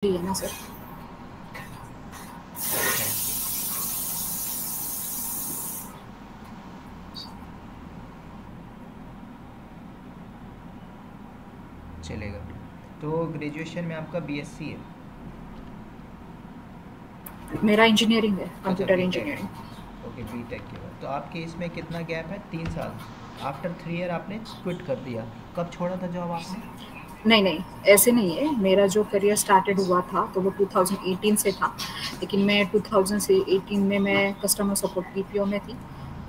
Free है ना sir? Thank you. चलेगा। तो ग्रेजुएशन में आपका बीएससी है? मेरा इंजीनियरिंग है, अच्छा, कंप्यूटर बीटेक है। इंजीनियरिंग। ओके, बीटेक के बाद तो आपके इसमें कितना गैप है? 3 साल। आफ्टर 3 ईयर आपने क्विट कर दिया। कब छोड़ा था जॉब आपने? नहीं नहीं, ऐसे नहीं है। मेरा जो करियर स्टार्टेड हुआ था तो वो 2018 से था, लेकिन मैं 2018 में मैं कस्टमर सपोर्ट बीपीओ में थी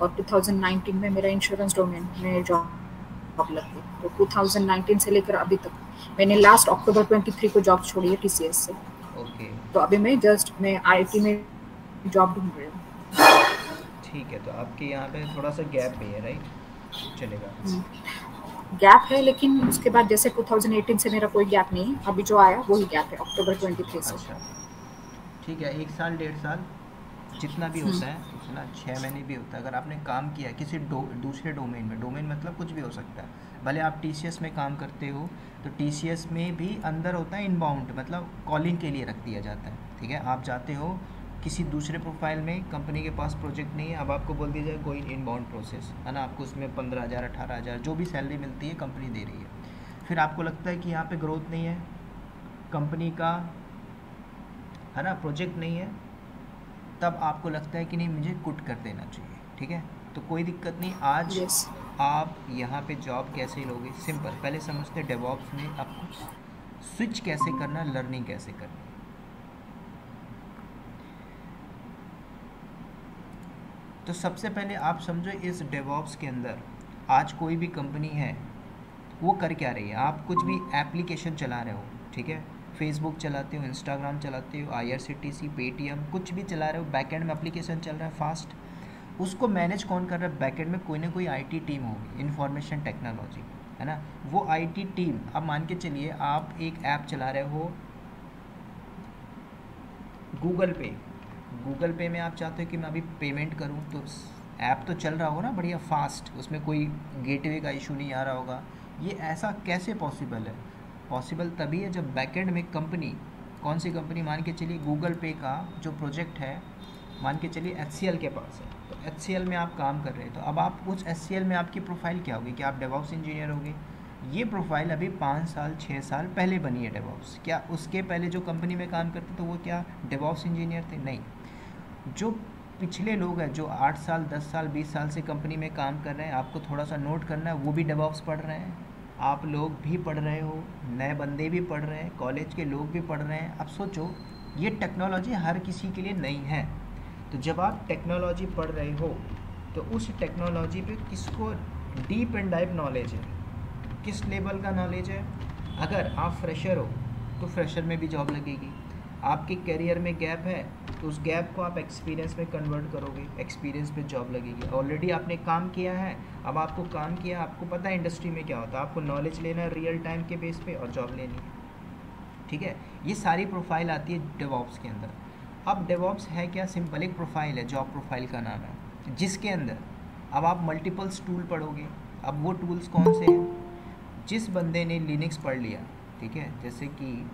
और 2019 में मेरा इंश्योरेंस डोमेन में जॉब लग गई। तो 2019 से लेकर अभी तक मैंने लास्ट अक्टूबर 23 को जॉब छोड़ी है टीसीएस से। ओके। तो अभी मैं आईटी में जॉब ढूंढ रही हूँ। ठीक है, तो आपके यहाँ पे थोड़ा सा गैप भी है, राइट? चलेगा। गैप है, लेकिन उसके बाद जैसे 2018 से मेरा कोई गैप नहीं है, अभी जो आया वही गैप है अक्टूबर 23 से। अच्छा, ठीक है। 1 साल 1.5 साल जितना भी होता है उतना, 6 महीने भी होता है। अगर आपने काम किया किसी दूसरे डोमेन में, डोमेन मतलब कुछ भी हो सकता है, भले आप टीसीएस में काम करते हो, तो टीसीएस में भी अंदर होता है इनबाउंड, मतलब कॉलिंग के लिए रख दिया जाता है। ठीक है, आप जाते हो किसी दूसरे प्रोफाइल में, कंपनी के पास प्रोजेक्ट नहीं है, अब आपको बोल दिया जाए कोई इनबाउंड प्रोसेस है ना, आपको उसमें 15,000 18,000 जो भी सैलरी मिलती है कंपनी दे रही है। फिर आपको लगता है कि यहाँ पे ग्रोथ नहीं है कंपनी का, है ना, प्रोजेक्ट नहीं है, तब आपको लगता है कि नहीं मुझे क्विट कर देना चाहिए। ठीक है, तो कोई दिक्कत नहीं। आज यस। आप यहाँ पे जॉब कैसे लोगे? सिंपल, पहले समझते डेवॉप्स में आपको स्विच कैसे करना, लर्निंग कैसे करनी है। तो सबसे पहले आप समझो इस डेवॉप्स के अंदर आज कोई भी कंपनी है, वो कर क्या रही है? आप कुछ भी एप्लीकेशन चला रहे हो, ठीक है, फेसबुक चलाते हो, इंस्टाग्राम चलाते हो, आईआरसीटीसी, पेटीएम, कुछ भी चला रहे हो, बैकएंड में एप्लीकेशन चल रहा है फास्ट, उसको मैनेज कौन कर रहा है? बैकएंड में कोई ना कोई आईटी टीम होगी, इंफॉर्मेशन टेक्नोलॉजी, है ना। वो आईटी टीम, अब मान के चलिए आप एक ऐप चला रहे हो गूगल पे, गूगल पे में आप चाहते हो कि मैं अभी पेमेंट करूं, तो ऐप तो चल रहा होगा ना बढ़िया फास्ट, उसमें कोई गेटवे का इशू नहीं आ रहा होगा। ये ऐसा कैसे पॉसिबल है? पॉसिबल तभी है जब बैकएंड में कंपनी, कौन सी कंपनी? मान के चलिए गूगल पे का जो प्रोजेक्ट है, मान के चलिए एचसीएल के पास है, तो एचसीएल में आप काम कर रहे हैं, तो अब आप उस एचसीएल में आपकी प्रोफाइल क्या होगी? कि आप डेवऑप्स इंजीनियर होगे। ये प्रोफाइल अभी 5 साल 6 साल पहले बनी है डेवऑप्स। क्या उसके पहले जो कंपनी में काम करते थे वो क्या डेवऑप्स इंजीनियर थे? नहीं। जो पिछले लोग हैं जो 8 साल 10 साल 20 साल से कंपनी में काम कर रहे हैं, आपको थोड़ा सा नोट करना है, वो भी डेवऑप्स पढ़ रहे हैं। आप लोग भी पढ़ रहे हो, नए बंदे भी पढ़ रहे हैं, कॉलेज के लोग भी पढ़ रहे हैं। अब सोचो, ये टेक्नोलॉजी हर किसी के लिए नई है। तो जब आप टेक्नोलॉजी पढ़ रहे हो, तो उस टेक्नोलॉजी पे किसको डीप एंड डाइप नॉलेज है, किस लेवल का नॉलेज है। अगर आप फ्रेशर हो तो फ्रेशर में भी जॉब लगेगी। आपके करियर में गैप है तो उस गैप को आप एक्सपीरियंस में कन्वर्ट करोगे, एक्सपीरियंस पे जॉब लगेगी। ऑलरेडी आपने काम किया है, अब आपको काम किया, आपको पता है इंडस्ट्री में क्या होता है, आपको नॉलेज लेना है रियल टाइम के बेस पे और जॉब लेनी है। ठीक है, ये सारी प्रोफाइल आती है डेवॉप्स के अंदर। अब डेवॉप्स है क्या? सिंपल एक प्रोफाइल है, जॉब प्रोफाइल का नाम है, जिसके अंदर अब आप मल्टीपल्स टूल पढ़ोगे। अब वो टूल्स कौन से हैं? जिस बंदे ने लिनक्स पढ़ लिया, ठीक है, जैसे कि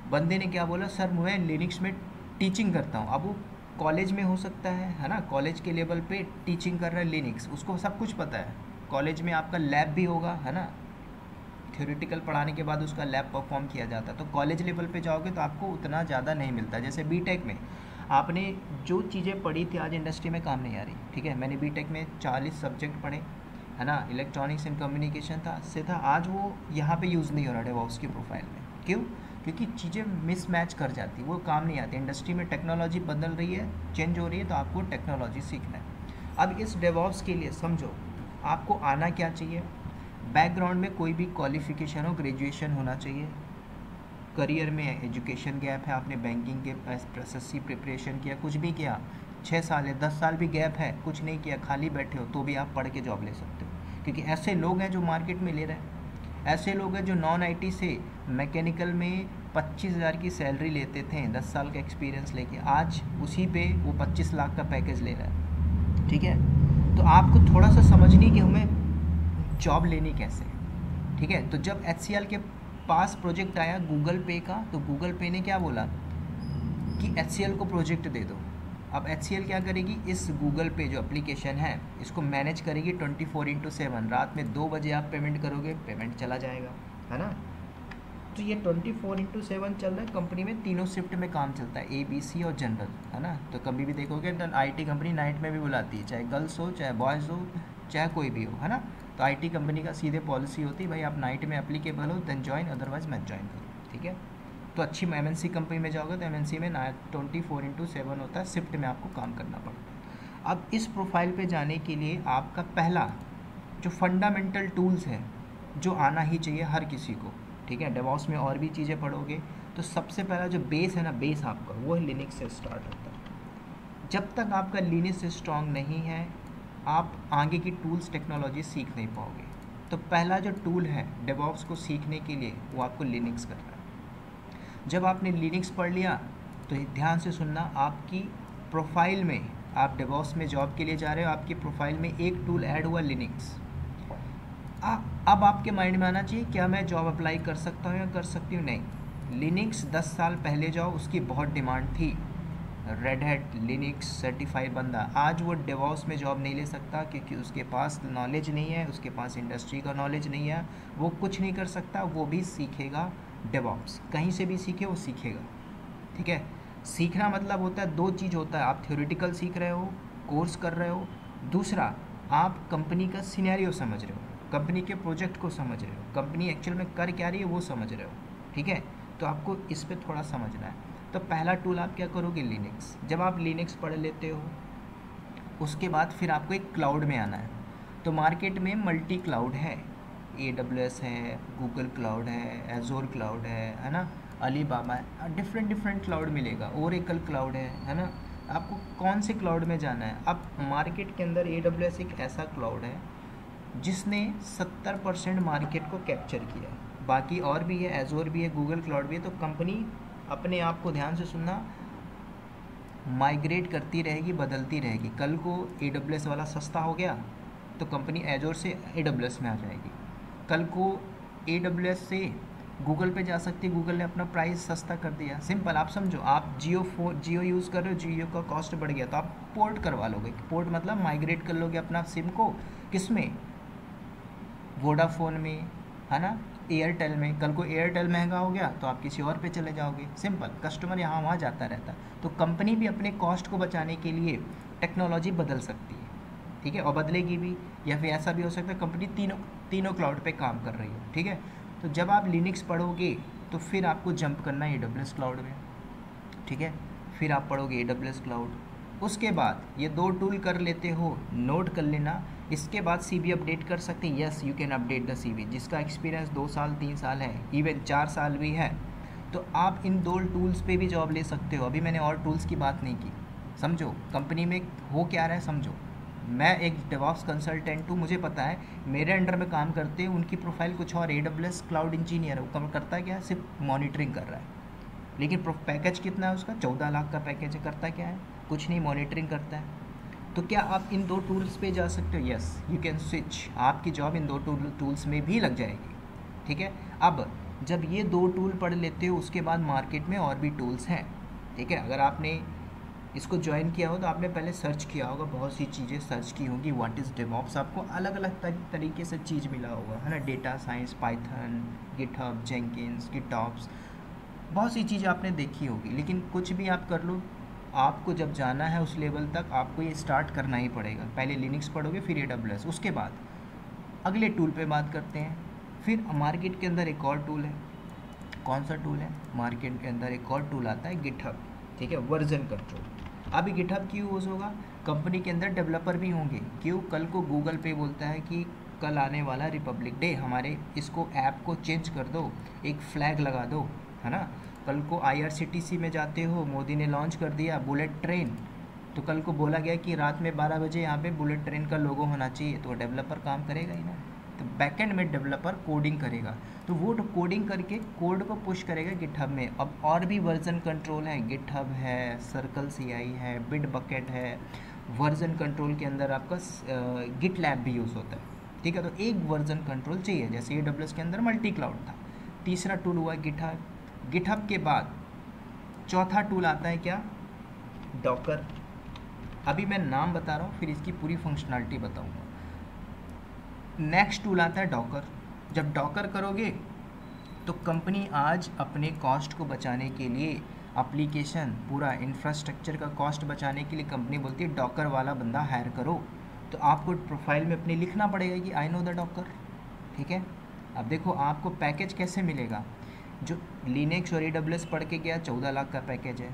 बंदे ने क्या बोला, सर मैं लिनक्स में टीचिंग करता हूँ। अब वो कॉलेज में हो सकता है ना, कॉलेज के लेवल पे टीचिंग कर रहा है लिनक्स, उसको सब कुछ पता है। कॉलेज में आपका लैब भी होगा, है ना, थ्योरेटिकल पढ़ाने के बाद उसका लैब परफॉर्म किया जाता है। तो कॉलेज लेवल पे जाओगे तो आपको उतना ज़्यादा नहीं मिलता। जैसे बीटेक में आपने जो चीज़ें पढ़ी थी आज इंडस्ट्री में काम नहीं आ रही। ठीक है, मैंने बीटेक में 40 सब्जेक्ट पढ़े, है ना, इलेक्ट्रॉनिक्स एंड कम्युनिकेशन था से था, आज वो यहाँ पे यूज़ नहीं हो रहा डेवऑप्स की प्रोफाइल में। क्यों? क्योंकि चीज़ें मिसमैच कर जाती, वो काम नहीं आती। इंडस्ट्री में टेक्नोलॉजी बदल रही है, चेंज हो रही है, तो आपको टेक्नोलॉजी सीखना है। अब इस डेवऑप्स के लिए समझो आपको आना क्या चाहिए। बैकग्राउंड में कोई भी क्वालिफिकेशन हो, ग्रेजुएशन होना चाहिए। करियर में एजुकेशन गैप है, आपने बैंकिंग के एसएससी प्रिपरेशन किया, कुछ भी किया, 6 साल है 10 साल भी गैप है, कुछ नहीं किया, खाली बैठे हो, तो भी आप पढ़ के जॉब ले सकते हो। क्योंकि ऐसे लोग हैं जो मार्केट में ले रहे हैं। ऐसे लोग हैं जो नॉन आईटी से मैकेनिकल में 25,000 की सैलरी लेते थे 10 साल का एक्सपीरियंस लेके, आज उसी पे वो 25 लाख का पैकेज ले रहा है। ठीक है, तो आपको थोड़ा सा समझनी कि हमें जॉब लेनी कैसे है। ठीक है, तो जब एचसीएल के पास प्रोजेक्ट आया गूगल पे का, तो गूगल पे ने क्या बोला कि HCL को प्रोजेक्ट दे दो। अब HCL क्या करेगी, इस गूगल पे जो एप्लीकेशन है इसको मैनेज करेगी 24/7। रात में 2 बजे आप पेमेंट करोगे, पेमेंट चला जाएगा, है ना। तो ये 24/7 चल रहा है। कंपनी में तीनों शिफ्ट में काम चलता है, ABC और जनरल, है ना। तो कभी भी देखोगे तो IT कंपनी नाइट में भी बुलाती है, चाहे गर्ल्स हो चाहे बॉयज़ हो चाहे कोई भी हो, है ना। तो IT कंपनी का सीधे पॉलिसी होती है, भाई आप नाइट में एप्लीकेबल हो देन ज्वाइन, अदरवाइज मत ज्वाइन करो, ठीक है। तो अच्छी MNC कंपनी में जाओगे तो MNC में 24/7 होता है, शिफ्ट में आपको काम करना पड़ता है। अब इस प्रोफाइल पे जाने के लिए आपका पहला जो फंडामेंटल टूल्स है जो आना ही चाहिए हर किसी को, ठीक है। डेवॉप्स में और भी चीज़ें पढ़ोगे तो सबसे पहला जो बेस है ना, बेस आपका वो है लिनक्स से स्टार्ट होता है। जब तक आपका लिनक्स स्ट्रॉन्ग नहीं है आप आगे की टूल्स टेक्नोलॉजी सीख नहीं पाओगे। तो पहला जो टूल है डेवॉप्स को सीखने के लिए वो आपको लिनक्स करना है। जब आपने लिनक्स पढ़ लिया तो ध्यान से सुनना, आपकी प्रोफाइल में, आप डेवॉप्स में जॉब के लिए जा रहे हो, आपकी प्रोफाइल में एक टूल ऐड हुआ लिनक्स। अब आपके माइंड में आना चाहिए क्या मैं जॉब अप्लाई कर सकता हूँ या कर सकती हूँ, नहीं। लिनक्स 10 साल पहले जाओ उसकी बहुत डिमांड थी, रेड हैट लिनक्स सर्टिफाइड बंदा, आज वो डेवॉप्स में जॉब नहीं ले सकता क्योंकि उसके पास नॉलेज नहीं है, उसके पास इंडस्ट्री का नॉलेज नहीं है, वो कुछ नहीं कर सकता। वो भी सीखेगा डेवॉप्स, कहीं से भी सीखे वो सीखेगा, ठीक है। सीखना मतलब होता है 2 चीज़ होता है, आप थ्योरेटिकल सीख रहे हो, कोर्स कर रहे हो, दूसरा आप कंपनी का सिनेरियो समझ रहे हो, कंपनी के प्रोजेक्ट को समझ रहे हो, कंपनी एक्चुअल में कर क्या रही है वो समझ रहे हो, ठीक है। तो आपको इस पे थोड़ा समझना है। तो पहला टूल आप क्या करोगे, लिनक्स। जब आप लिनक्स पढ़ लेते हो उसके बाद फिर आपको एक क्लाउड में आना है। तो मार्केट में मल्टी क्लाउड है, AWS है, गूगल क्लाउड है, एजोर क्लाउड है ना, अलीबाबा है, डिफरेंट क्लाउड मिलेगा, ओरेकल क्लाउड है ना। आपको कौन से क्लाउड में जाना है। अब मार्केट के अंदर AWS एक ऐसा क्लाउड है जिसने 70% मार्केट को कैप्चर किया है, बाकी और भी है, एजोर भी है, गूगल क्लाउड भी है। तो कंपनी अपने आप को, ध्यान से सुनना, माइग्रेट करती रहेगी, बदलती रहेगी। कल को AWS वाला सस्ता हो गया तो कंपनी एजोर से AWS में आ जाएगी, कल को AWS से गूगल पे जा सकती है, गूगल ने अपना प्राइस सस्ता कर दिया। सिंपल, आप समझो, आप जियो यूज़ कर रहे हो, जियो का कॉस्ट बढ़ गया तो आप पोर्ट करवा लोगे। पोर्ट मतलब माइग्रेट कर लोगे अपना सिम को, किस में, वोडाफोन में, है ना, एयरटेल में। कल को एयरटेल महंगा हो गया तो आप किसी और पे चले जाओगे। सिंपल, कस्टमर यहाँ वहाँ जाता रहता। तो कंपनी भी अपने कॉस्ट को बचाने के लिए टेक्नोलॉजी बदल सकती है, ठीक है, और बदलेगी भी। या फिर ऐसा भी हो सकता है कंपनी तीनों क्लाउड पे काम कर रही हो, ठीक है। तो जब आप लिनक्स पढ़ोगे तो फिर आपको जंप करना है AWS क्लाउड में, ठीक है। फिर आप पढ़ोगे AWS क्लाउड, उसके बाद ये 2 टूल कर लेते हो, नोट कर लेना। इसके बाद CV अपडेट कर सकते हैं, yes you can update the CV। जिसका एक्सपीरियंस 2 साल 3 साल है, इवन 4 साल भी है, तो आप इन 2 टूल्स पे भी जॉब ले सकते हो। अभी मैंने और टूल्स की बात नहीं की, समझो कंपनी में हो क्या रहा है, समझो। मैं एक डेवॉप्स कंसल्टेंट हूँ, मुझे पता है मेरे अंडर में काम करते हैं, उनकी प्रोफाइल कुछ और, AWS क्लाउड इंजीनियर है, वो करता है क्या, सिर्फ मॉनिटरिंग कर रहा है। लेकिन पैकेज कितना है उसका, 14 लाख का पैकेज है। करता क्या है, कुछ नहीं, मॉनिटरिंग करता है। तो क्या आप इन 2 टूल्स पे जा सकते हो, यस यू कैन स्विच। आपकी जॉब इन 2 टूल्स में भी लग जाएगी, ठीक है। अब जब ये 2 टूल पढ़ लेते हो उसके बाद मार्केट में और भी टूल्स हैं, ठीक है। अगर आपने इसको ज्वाइन किया हो तो आपने पहले सर्च किया होगा, बहुत सी चीज़ें सर्च की होंगी, व्हाट इज़ डेवॉप्स, आपको अलग अलग तरीके से चीज़ मिला होगा, है ना। Data science, Python, GitHub, Jenkins, GitOps, बहुत सी चीज़ें आपने देखी होगी। लेकिन कुछ भी आप कर लो, आपको जब जाना है उस लेवल तक आपको ये स्टार्ट करना ही पड़ेगा। पहले लिनक्स पढ़ोगे, फिर AWS, उसके बाद अगले टूल पे बात करते हैं। फिर मार्केट के अंदर एक और टूल है, कौन सा टूल है, मार्केट के अंदर एक और टूल आता है गिटहब, ठीक है, वर्जन कंट्रोल। अभी गिटहब क्यों यूज़ होगा, कंपनी के अंदर डेवलपर भी होंगे। क्यों, कल को गूगल पे बोलता है कि कल आने वाला रिपब्लिक डे, हमारे इसको ऐप को चेंज कर दो, एक फ्लैग लगा दो, है ना। कल को IRCTC में जाते हो, मोदी ने लॉन्च कर दिया बुलेट ट्रेन, तो कल को बोला गया कि रात में 12 बजे यहाँ पे बुलेट ट्रेन का लोगो होना चाहिए, तो डेवलपर काम करेगा ही ना। तो बैकएंड में डेवलपर कोडिंग करेगा, तो वो कोडिंग करके कोड को पुश करेगा गिटहब में। अब और भी वर्जन कंट्रोल है, गिटहब है, सर्कल CI है, बिटबकेट है। वर्जन कंट्रोल के अंदर आपका गिटलैब भी यूज़ होता है, ठीक है। तो एक वर्जन कंट्रोल चाहिए, जैसे AWS के अंदर मल्टी क्लाउड था, तीसरा टूल हुआ गिटहब। गिटहब के बाद चौथा टूल आता है क्या, डॉकर। अभी मैं नाम बता रहा हूँ, फिर इसकी पूरी फंक्शनैलिटी बताऊँगा। नेक्स्ट टूल आता है डॉकर। जब डॉकर करोगे तो कंपनी आज अपने कॉस्ट को बचाने के लिए, एप्लीकेशन पूरा इंफ्रास्ट्रक्चर का कॉस्ट बचाने के लिए कंपनी बोलती है डॉकर वाला बंदा हायर करो। तो आपको प्रोफाइल में अपने लिखना पड़ेगा कि आई नो द डॉकर, ठीक है। अब देखो आपको पैकेज कैसे मिलेगा। जो लिनक्स और AWS पढ़ के गया 14 लाख का पैकेज है।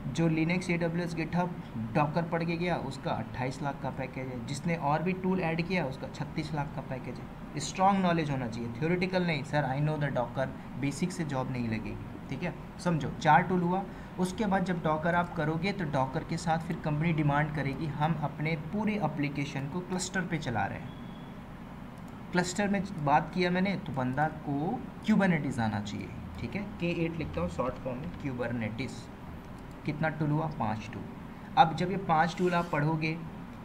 जो लिनक्स AWS गिटहब डॉकर पढ़ के गया उसका 28 लाख का पैकेज है। जिसने और भी टूल ऐड किया उसका 36 लाख का पैकेज है। स्ट्रॉन्ग नॉलेज होना चाहिए, थ्योरेटिकल नहीं, sir I know the Docker, basic से जॉब नहीं लगेगी, ठीक है। समझो 4 टूल हुआ। उसके बाद जब डॉकर आप करोगे तो डॉकर के साथ फिर कंपनी डिमांड करेगी हम अपने पूरे एप्लीकेशन को क्लस्टर पे चला रहे हैं। क्लस्टर में बात किया मैंने तो बंदा को क्यूबरनेटिस आना चाहिए, ठीक है। K8 लिखता हूँ शॉर्ट फॉर्म में, क्यूबरनेटिस। कितना टूल हुआ, 5 टूल। अब जब ये 5 टूल आप पढ़ोगे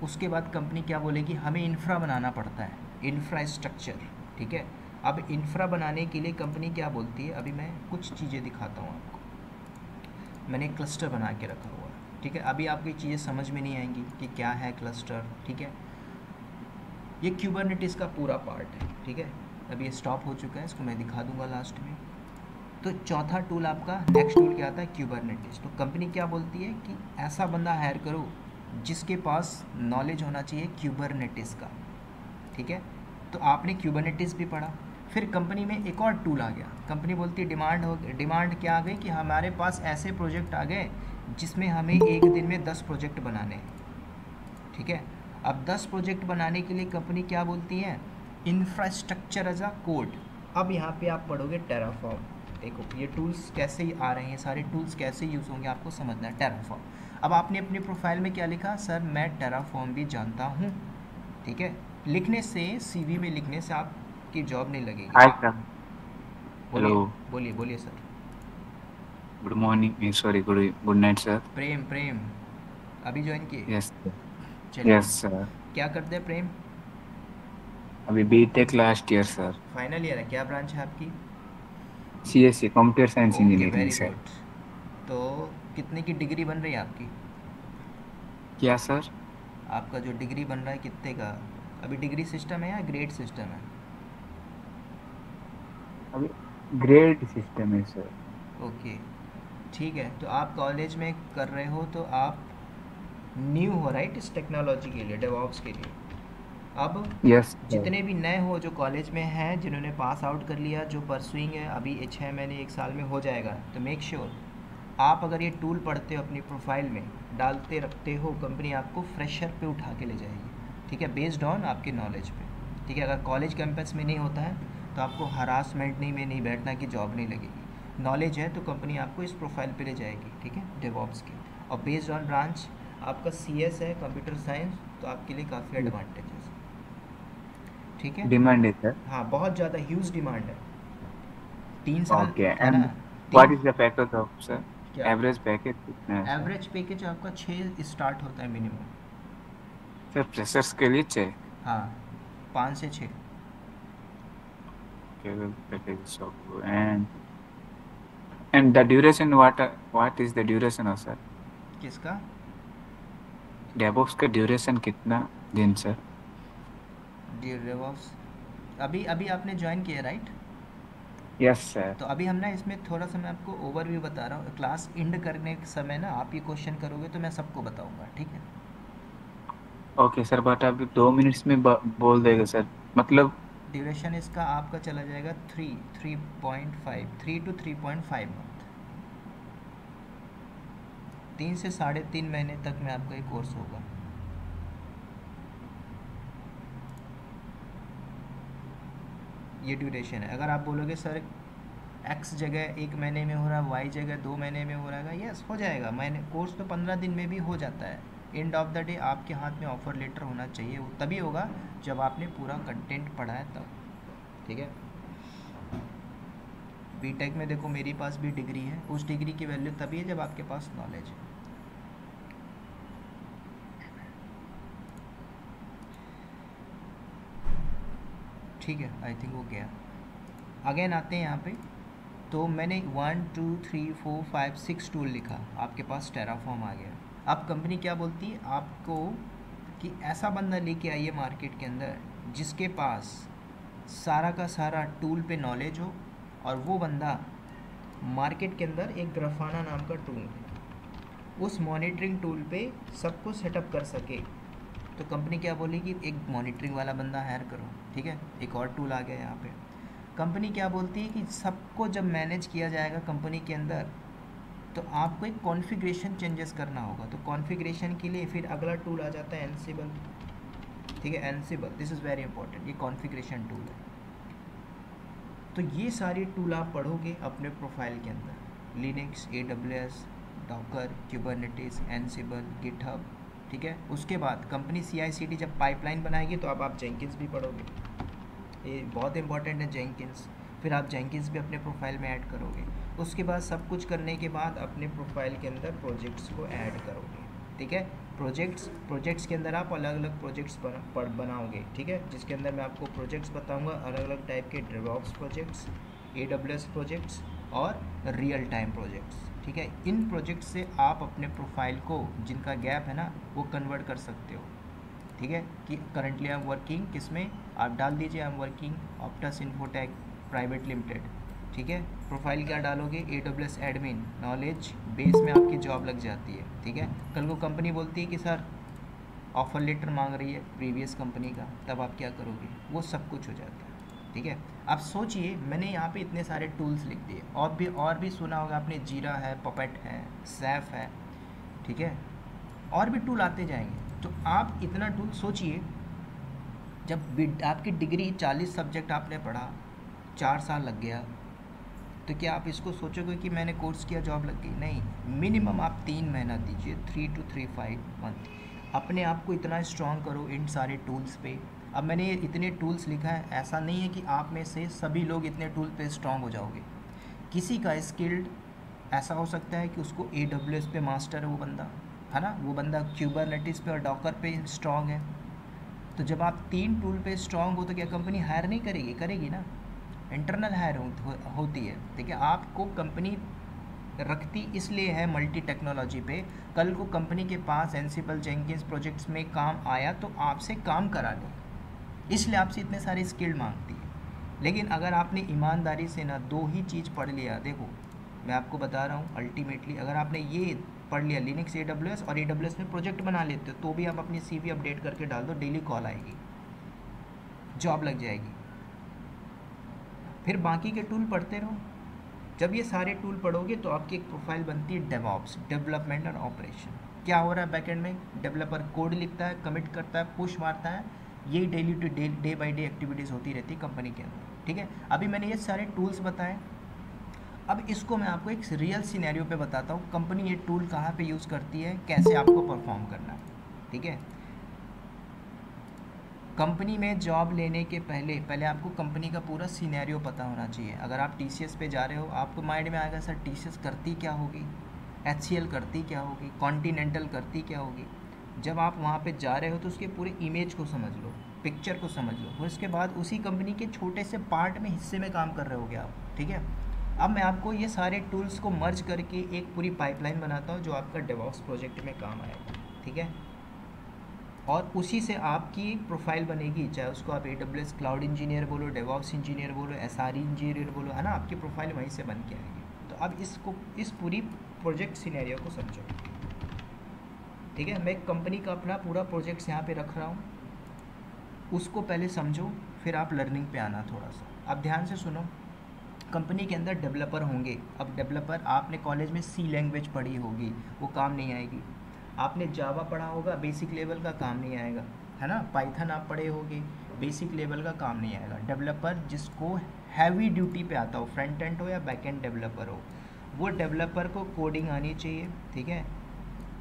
उसके बाद कंपनी क्या बोलेगी, हमें इंफ्रा बनाना पड़ता है, इंफ्रास्ट्रक्चर, ठीक है। अब इंफ्रा बनाने के लिए कंपनी क्या बोलती है, अभी मैं कुछ चीज़ें दिखाता हूँ आपको। मैंने क्लस्टर बना के रखा हुआ है, ठीक है। अभी आपको ये चीज़ें समझ में नहीं आएंगी कि क्या है क्लस्टर, ठीक है। ये क्यूबरनेटिस का पूरा पार्ट है, ठीक है। अभी ये स्टॉप हो चुका है, इसको मैं दिखा दूंगा लास्ट में। तो चौथा टूल आपका, नेक्स्ट टूल क्या आता है, क्यूबरनेटिस। तो कंपनी क्या बोलती है कि ऐसा बंदा हायर करो जिसके पास नॉलेज होना चाहिए क्यूबरनेटिस का, ठीक है। तो आपने क्यूबरनेटिस भी पढ़ा। फिर कंपनी में एक और टूल आ गया, कंपनी बोलती है डिमांड क्या आ गई कि हमारे पास ऐसे प्रोजेक्ट आ गए जिसमें हमें एक दिन में 10 प्रोजेक्ट बनाने हैं, ठीक है। अब 10 प्रोजेक्ट बनाने के लिए कंपनी क्या बोलती है, इंफ्रास्ट्रक्चर एज अ कोड। अब यहाँ पे आप पढ़ोगे टेराफॉर्म। देखो ये टूल्स कैसे आ रहे हैं, सारे टूल्स कैसे यूज़ होंगे आपको समझना है। टेराफॉर्म, अब आपने अपनी प्रोफाइल में क्या लिखा, सर मैं टेराफॉर्म भी जानता हूँ, ठीक है। लिखने से, CV में लिखने से आपकी जॉब नहीं लगेगी। Hi sir. बोलिए हेलो, बोलिए बोलिए sir. Good morning, sorry, good night sir. Prem अभी ज्वाइन किए, यस चलिए। Yes sir. क्या करते हैं प्रेम? अभी BTech last year sir. Final year है, क्या ब्रांच है आपकी? CSE, computer science okay engineering very sir. Good. तो कितने की डिग्री बन रही है आपकी? क्या सर? आपका जो डिग्री बन रहा है कितने का? अभी डिग्री सिस्टम है या ग्रेड सिस्टम है? अभी ग्रेड सिस्टम है सर। ओके ठीक है। तो आप कॉलेज में कर रहे हो तो आप न्यू हो राइट इस टेक्नोलॉजी के लिए, डेवऑप्स के लिए। अब यस सर। जितने भी नए हो जो कॉलेज में हैं, जिन्होंने पास आउट कर लिया, जो परसुइंग है, अभी 6 महीने 1 साल में हो जाएगा, तो मेक श्योर आप अगर ये टूल पढ़ते हो अपनी प्रोफाइल में डालते रखते हो, कंपनी आपको फ्रेशर पे उठा के ले जाएगी, ठीक है, बेस्ड ऑन आपके नॉलेज पे, ठीक है। अगर कॉलेज कैंपस में नहीं होता है तो आपको हरासमेंट में नहीं बैठना कि जॉब नहीं लगेगी। नॉलेज है तो कंपनी आपको इस प्रोफाइल पे ले जाएगी, ठीक है, डेवऑप्स की। और बेस्ड ऑन ब्रांच आपका CS है, कंप्यूटर साइंस, तो आपके लिए काफ़ी एडवांटेजेस, ठीक है। डिमांड है सर। हाँ बहुत ज़्यादा ह्यूज डिमांड है, 3 साल ओके, है ना। एंड व्हाट तीन is the package of sir? क्या एवरेज पैकेज कितना है सर? एवरेज पैकेज आपका 6 स्टार्ट होता है मिनिमम। सर फ्रेशर्स के लिए 6 हाँ 5 से 6। Package of and the duration, what is the duration of sir? किसका? डेवऑप्स का ड्यूरेशन कितना दिन सर? डेवऑप्स अभी अभी आपने ज्वाइन किया राइट? Yes sir. तो अभी हम ना इसमें थोड़ा सा मैं आपको ओवरव्यू बता रहा हूँ, क्लास एंड करने के समय ना आप ये क्वेश्चन करोगे तो मैं सबको बताऊँगा, ठीक है। ओके सर, बट अभी 2 मिनट्स में बोल देगा सर, मतलब। ड्यूरेशन इसका आपका चला जाएगा 3 to 3.5 मंथ, 3 से 3.5 महीने तक में आपका ये कोर्स होगा। ये ड्यूरेशन है। अगर आप बोलोगे सर X जगह 1 महीने में हो रहा है, Y जगह 2 महीने में हो रहा है, यस हो जाएगा। मैंने कोर्स तो 15 दिन में भी हो जाता है। एंड ऑफ द डे आपके हाथ में ऑफर लेटर होना चाहिए, वो तभी होगा जब आपने पूरा कंटेंट पढ़ा है तब, ठीक है। बीटेक में देखो मेरे पास भी डिग्री है, उस डिग्री की वैल्यू तभी है जब आपके पास नॉलेज है। ठीक है, आई थिंक वो गया। अगेन आते हैं यहाँ पे तो मैंने 1 2 3 4 5 6 टूल लिखा, आपके पास टेराफॉर्म आ गया। अब कंपनी क्या बोलती है आपको कि ऐसा बंदा लेके आइए मार्केट के अंदर जिसके पास सारा का सारा टूल पे नॉलेज हो, और वो बंदा मार्केट के अंदर एक ग्राफाना नाम का टूल है, उस मॉनिटरिंग टूल पे सब कुछ सेटअप कर सके। तो कंपनी क्या बोलेगी, एक मॉनिटरिंग वाला बंदा हायर करो, ठीक है। एक और टूल आ गया यहाँ पे। कंपनी क्या बोलती है कि सबको जब मैनेज किया जाएगा कंपनी के अंदर, तो आपको एक कॉन्फ़िगरेशन चेंजेस करना होगा। तो कॉन्फ़िगरेशन के लिए फिर अगला टूल आ जाता है एनसिबल, ठीक है। एनसिबल, दिस इज़ वेरी इंपॉर्टेंट, ये कॉन्फ़िगरेशन टूल है। तो ये सारी टूल आप पढ़ोगे अपने प्रोफाइल के अंदर, Linux, AWS, Docker, Kubernetes, एनसिबल, GitHub, ठीक है। उसके बाद कंपनी CI/CD जब पाइपलाइन बनाएगी तो अब आप जेंकिंस भी पढ़ोगे, ये बहुत इंपॉर्टेंट है जेंकिंस। फिर आप जेंकिंस भी अपने प्रोफाइल में ऐड करोगे। उसके बाद सब कुछ करने के बाद अपने प्रोफाइल के अंदर प्रोजेक्ट्स को ऐड करोगे, ठीक है। प्रोजेक्ट्स के अंदर आप अलग अलग प्रोजेक्ट्स बनाओगे, ठीक है, जिसके अंदर मैं आपको प्रोजेक्ट्स बताऊंगा अलग अलग टाइप के, डेवऑप्स प्रोजेक्ट्स, AWS प्रोजेक्ट्स और रियल टाइम प्रोजेक्ट्स, ठीक है। इन प्रोजेक्ट्स से आप अपने प्रोफाइल को, जिनका गैप है ना, वो कन्वर्ट कर सकते हो, ठीक है। कि करंटली आई एम वर्किंग किस में, आप डाल दीजिए I am working Optus infotech private limited, ठीक है। प्रोफाइल क्या डालोगे, AWS एडमिन नॉलेज बेस में आपकी जॉब लग जाती है, ठीक है। कल को कंपनी बोलती है कि सर ऑफर लेटर मांग रही है प्रीवियस कंपनी का, तब आप क्या करोगे, वो सब कुछ हो जाता है, ठीक है। आप सोचिए, मैंने यहाँ पे इतने सारे टूल्स लिख दिए, और भी सुना होगा आपने, जीरा है, पपेट है, सैफ है, ठीक है, और भी टूल आते जाएंगे। तो आप इतना टूल सोचिए, जब आपकी डिग्री 40 सब्जेक्ट आपने पढ़ा, 4 साल लग गया, तो क्या आप इसको सोचोगे कि मैंने कोर्स किया जॉब लग गई, नहीं। मिनिमम आप 3 महीना दीजिए, 3 to 5 मंथ, अपने आप को इतना स्ट्रॉन्ग करो इन सारे टूल्स पे। अब मैंने ये इतने टूल्स लिखा है, ऐसा नहीं है कि आप में से सभी लोग इतने टूल पे स्ट्रॉन्ग हो जाओगे। किसी का स्किल्ड ऐसा हो सकता है कि उसको AWS पे मास्टर है वो बंदा, है ना, वो बंदा क्यूबरनेटिस पे और डॉकर पे स्ट्रॉन्ग है। तो जब आप 3 टूल पे स्ट्रॉन्ग हो तो क्या कंपनी हायर नहीं करेगी, करेगी ना, इंटरनल हायर होती है, ठीक है। आपको कंपनी रखती इसलिए है मल्टी टेक्नोलॉजी पे, कल को कंपनी के पास एनसिबल, जेंकिंस प्रोजेक्ट्स में काम आया तो आपसे काम करा ले, इसलिए आपसे इतने सारे स्किल मांगती है। लेकिन अगर आपने ईमानदारी से ना 2 ही चीज़ पढ़ लिया, देखो मैं आपको बता रहा हूँ, अल्टीमेटली अगर आपने ये पढ़ लिया लिनक्स, AWS, और AWS में प्रोजेक्ट बना लेते हो, तो भी आप अपनी CV अपडेट करके डाल दो, डेली कॉल आएगी, जॉब लग जाएगी। फिर बाकी के टूल पढ़ते रहो। जब ये सारे टूल पढ़ोगे तो आपकी एक प्रोफाइल बनती है डेवऑप्स, डेवलपमेंट और ऑपरेशन। क्या हो रहा है बैकएंड में, डेवलपर कोड लिखता है, कमिट करता है, पुश मारता है, यही daily to day by day activities होती रहती है कंपनी के अंदर, ठीक है। अभी मैंने ये सारे टूल्स बताए, अब इसको मैं आपको एक रियल सिनेरियो पे बताता हूँ, कंपनी ये टूल कहाँ पे यूज़ करती है, कैसे आपको परफॉर्म करना है, ठीक है। कंपनी में जॉब लेने के पहले आपको कंपनी का पूरा सिनेरियो पता होना चाहिए। अगर आप TCS पे जा रहे हो, आपको माइंड में आएगा सर TCS करती क्या होगी, HCL करती क्या होगी, कॉन्टिनेंटल करती क्या होगी। जब आप वहाँ पे जा रहे हो तो उसके पूरे इमेज को समझ लो, पिक्चर को समझ लो, फिर उसके बाद उसी कंपनी के छोटे से पार्ट में, हिस्से में काम कर रहे होगे आप, ठीक है। अब मैं आपको ये सारे टूल्स को मर्ज करके एक पूरी पाइपलाइन बनाता हूँ जो आपका डेवऑप्स प्रोजेक्ट में काम आएगा, ठीक है। और उसी से आपकी प्रोफाइल बनेगी, चाहे उसको आप AWS क्लाउड इंजीनियर बोलो, डेवऑप्स इंजीनियर बोलो, SRE इंजीनियर बोलो, है ना, आपकी प्रोफाइल वहीं से बन के आएगी। तो अब इस पूरी प्रोजेक्ट सिनेरियो को समझो, ठीक है। मैं कंपनी का अपना पूरा प्रोजेक्ट्स यहाँ पे रख रहा हूँ, उसको पहले समझो, फिर आप लर्निंग पे आना थोड़ा सा। अब ध्यान से सुनो, कंपनी के अंदर डेवलपर होंगे। अब डेवलपर, आपने कॉलेज में C लैंग्वेज पढ़ी होगी, वो काम नहीं आएगी। आपने जावा पढ़ा होगा, बेसिक लेवल का काम नहीं आएगा, है ना। पाइथन आप पढ़े होगे, बेसिक लेवल का काम नहीं आएगा। डेवलपर जिसको हैवी ड्यूटी पे आता हो, फ्रंट एंड हो या बैक एंड डेवलपर हो, वो डेवलपर को कोडिंग आनी चाहिए, ठीक है।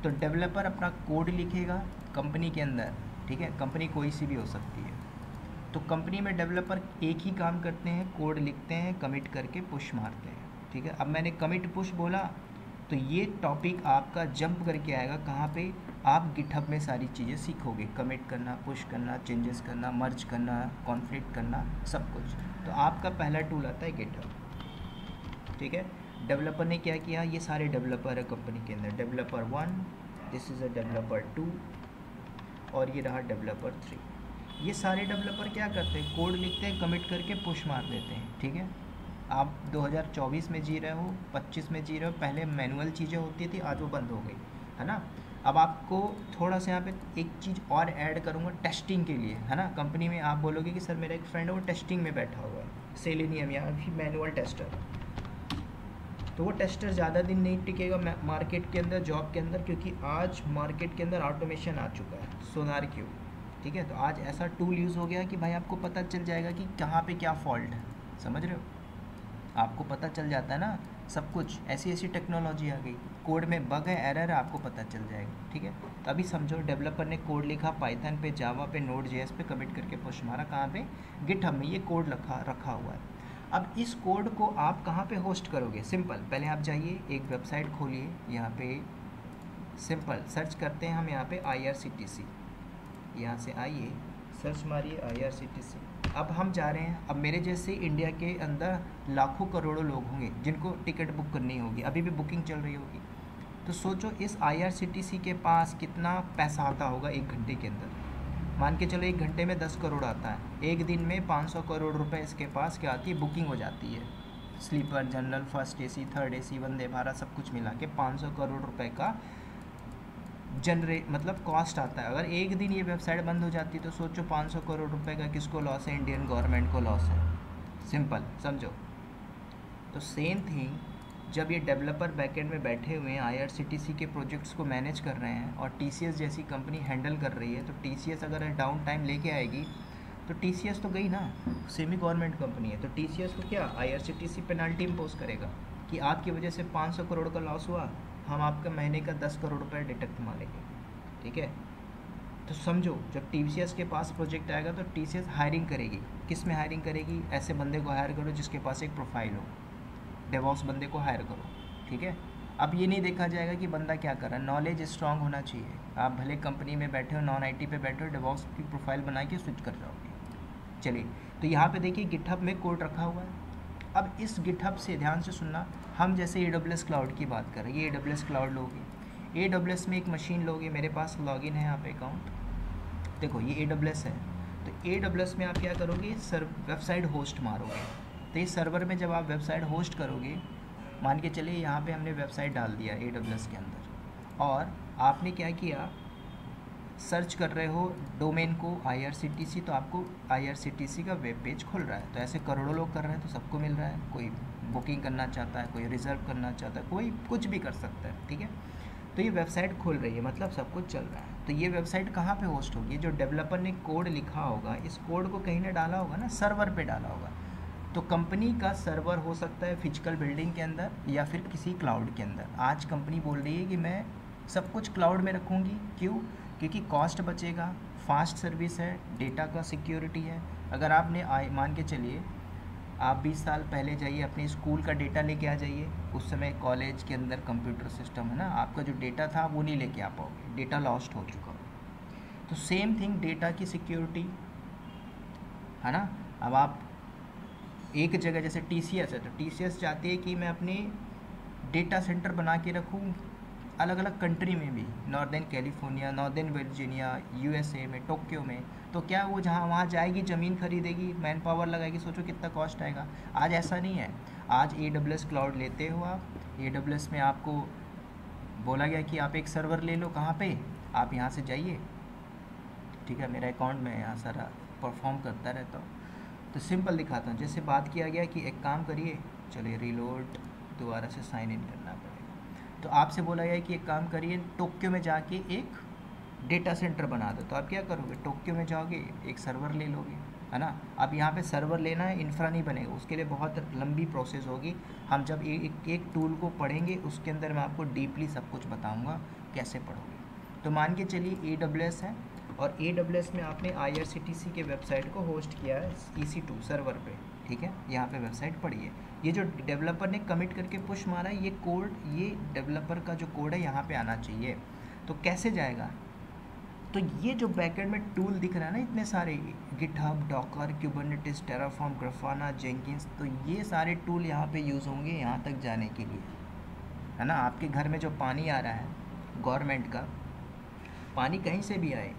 तो डेवलपर अपना कोड लिखेगा कंपनी के अंदर, ठीक है। कंपनी कोई सी भी हो सकती है। तो कंपनी में डेवलपर एक ही काम करते हैं, कोड लिखते हैं, कमिट करके पुश मारते हैं, ठीक है। अब मैंने कमिट पुश बोला तो ये टॉपिक आपका जंप करके आएगा कहाँ पे, आप गिटहब में सारी चीज़ें सीखोगे, कमिट करना, पुश करना, चेंजेस करना, मर्ज करना, कॉन्फ्लिक्ट करना, सब कुछ। तो आपका पहला टूल आता है गिटहब, ठीक है। डेवलपर ने क्या किया, ये सारे डेवलपर है कंपनी के अंदर, developer 1, this is a developer 2, और ये रहा डेवलपर 3। ये सारे डेवलपर क्या करते हैं, कोड लिखते हैं, कमिट करके पुश मार देते हैं, ठीक है। आप 2024 में जी रहे हो, 25 में जी रहे हो, पहले मैनुअल चीज़ें होती थी, आज वो बंद हो गई, है ना। अब आपको थोड़ा सा यहाँ पे एक चीज़ और ऐड करूँगा टेस्टिंग के लिए, है ना। कंपनी में आप बोलोगे कि सर मेरा एक फ्रेंड है वो टेस्टिंग में बैठा हुआ है, सेलेनियम या फिर मैनुअल टेस्टर, तो वो टेस्टर ज़्यादा दिन नहीं टिकेगा मार्केट के अंदर, जॉब के अंदर, क्योंकि आज मार्केट के अंदर ऑटोमेशन आ चुका है, सोनार क्यूब, ठीक है। तो आज ऐसा टूल यूज़ हो गया कि भाई आपको पता चल जाएगा कि कहाँ पे क्या फॉल्ट है, समझ रहे हो, आपको पता चल जाता है ना सब कुछ। ऐसी ऐसी टेक्नोलॉजी आ गई, कोड में बग है, एरर है, आपको पता चल जाएगा, ठीक है। तो अभी समझो डेवलपर ने कोड लिखा पाइथन पे, जावा पे, नोड जेएस पे, कमिट करके पुश मारा, कहाँ पे, गिटहब में ये कोड रखा हुआ है। अब इस कोड को आप कहाँ पे होस्ट करोगे, सिंपल, पहले आप जाइए एक वेबसाइट खोलिए, यहाँ पे सिंपल सर्च करते हैं हम, यहाँ पे IRCTC, यहाँ से आइए सर्च मारिए IRCTC। अब हम जा रहे हैं, अब मेरे जैसे इंडिया के अंदर लाखों करोड़ों लोग होंगे जिनको टिकट बुक करनी होगी, अभी भी बुकिंग चल रही होगी, तो सोचो इस IRCTC के पास कितना पैसा आता होगा एक घंटे के अंदर। मान के चलो एक घंटे में 10 करोड़ आता है, एक दिन में 500 करोड़ रुपए इसके पास क्या आती है, बुकिंग हो जाती है, sleeper, general, first AC, third AC, Vande Bharat, सब कुछ मिला के 500 करोड़ रुपए का मतलब कॉस्ट आता है। अगर एक दिन ये वेबसाइट बंद हो जाती तो सोचो 500 करोड़ रुपए का किसको लॉस है, इंडियन गवर्नमेंट को लॉस है, सिंपल समझो। तो सेम थिंग जब ये डेवलपर बैकएंड में बैठे हुए हैं, IRCTC के प्रोजेक्ट्स को मैनेज कर रहे हैं और TCS जैसी कंपनी हैंडल कर रही है, तो TCS अगर डाउन टाइम लेके आएगी तो TCS तो गई ना, सेमी गवर्नमेंट कंपनी है, तो TCS को क्या IRCTC पेनल्टी इम्पोज करेगा कि आपकी वजह से 500 करोड़ का लॉस हुआ, हम आपका महीने का 10 करोड़ रुपये डिडक्ट मारेंगे, ठीक है। तो समझो जब TCS के पास प्रोजेक्ट आएगा तो TCS हायरिंग करेगी, किस में हायरिंग करेगी, ऐसे बंदे को हायर करो जिसके पास एक प्रोफाइल हो, डेवॉप्स बंदे को हायर करो, ठीक है। अब ये नहीं देखा जाएगा कि बंदा क्या कर रहा है, नॉलेज स्ट्रांग होना चाहिए। आप भले कंपनी में बैठे हो, नॉन IT पे बैठे हो, डेवॉप्स की प्रोफाइल बना के स्विच कर जाओगे। चलिए, तो यहाँ पे देखिए गिटहब में कोड रखा हुआ है। अब इस गिटहब से ध्यान से सुनना, हम जैसे AWS क्लाउड की बात कर रहे हैं, ये AWS क्लाउड लोगे, AWS में एक मशीन लोगे, मेरे पास लॉगिन है यहाँ पे अकाउंट, देखो ये AWS है, तो AWS में आप क्या करोगे, वेबसाइट होस्ट मारोगे। तो इस सर्वर में जब आप वेबसाइट होस्ट करोगे, मान के चलिए यहाँ पे हमने वेबसाइट डाल दिया AWS के अंदर, और आपने क्या किया, सर्च कर रहे हो डोमेन को IRCTC, तो आपको IRCTC का वेब पेज खुल रहा है। तो ऐसे करोड़ों लोग कर रहे हैं तो सबको मिल रहा है, कोई बुकिंग करना चाहता है, कोई रिज़र्व करना चाहता है, कोई कुछ भी कर सकता है, ठीक है। तो ये वेबसाइट खुल रही है, मतलब सब कुछ चल रहा है। तो ये वेबसाइट कहाँ पे होस्ट होगी, जो डेवलपर ने कोड लिखा होगा, इस कोड को कहीं ने डाला होगा ना, सर्वर पे डाला होगा। तो कंपनी का सर्वर हो सकता है फिजिकल बिल्डिंग के अंदर या फिर किसी क्लाउड के अंदर। आज कंपनी बोल रही है कि मैं सब कुछ क्लाउड में रखूँगी, क्यों, क्योंकि कॉस्ट बचेगा, फास्ट सर्विस है, डेटा का सिक्योरिटी है। अगर आपने मान के चलिए आप 20 साल पहले जाइए, अपने स्कूल का डेटा लेके आ जाइए, उस समय कॉलेज के अंदर कंप्यूटर सिस्टम है ना, आपका जो डेटा था वो नहीं लेके आ पाओगे, डेटा लॉस्ट हो चुका हो। तो सेम थिंग डेटा की सिक्योरिटी है ना। अब आप एक जगह, जैसे TCS है, तो TCS चाहती है कि मैं अपने डेटा सेंटर बना के रखूँ अलग अलग कंट्री में भी, northern California, northern Virginia, USA में, टोक्यो में। तो क्या वो जहाँ वहाँ जाएगी, ज़मीन खरीदेगी, मैन पावर लगाएगी, सोचो कितना कॉस्ट आएगा। आज ऐसा नहीं है, आज AWS क्लाउड लेते हो आप, AWS में आपको बोला गया कि आप एक सर्वर ले लो, कहाँ पे, आप यहाँ से जाइए, ठीक है। मेरा अकाउंट में यहाँ सारा परफॉर्म करता रहता हूँ, तो सिंपल दिखाता हूँ। जैसे बात किया गया कि एक काम करिए, चलिए रिलोड, दोबारा से साइन इन करना पड़ेगा। तो आपसे बोला गया कि एक काम करिए, टोक्यो में जाके एक डेटा सेंटर बना दो। तो आप क्या करोगे, टोक्यो में जाओगे, एक सर्वर ले लोगे, है ना। अब यहाँ पे सर्वर लेना है, इंफ्रा नहीं बनेगा, उसके लिए बहुत लंबी प्रोसेस होगी। हम जब एक टूल को पढ़ेंगे उसके अंदर मैं आपको डीपली सब कुछ बताऊँगा कैसे पढ़ोगे। तो मान के चलिए AWS है, और AWS में आपने IRCTC के वेबसाइट को होस्ट किया है EC2 सर्वर पे, ठीक है। यहाँ पे वेबसाइट पड़ी है, ये जो डेवलपर ने कमिट करके पुश मारा है, ये कोड, ये डेवलपर का जो कोड है यहाँ पे आना चाहिए। तो कैसे जाएगा, तो ये जो बैकएंड में टूल दिख रहा है ना इतने सारे, GitHub, Docker, Kubernetes, Terraform, Grafana, Jenkins, तो ये सारे टूल यहाँ पे यूज़ होंगे यहाँ तक जाने के लिए, है ना। आपके घर में जो पानी आ रहा है गवर्नमेंट का, पानी कहीं से भी आए,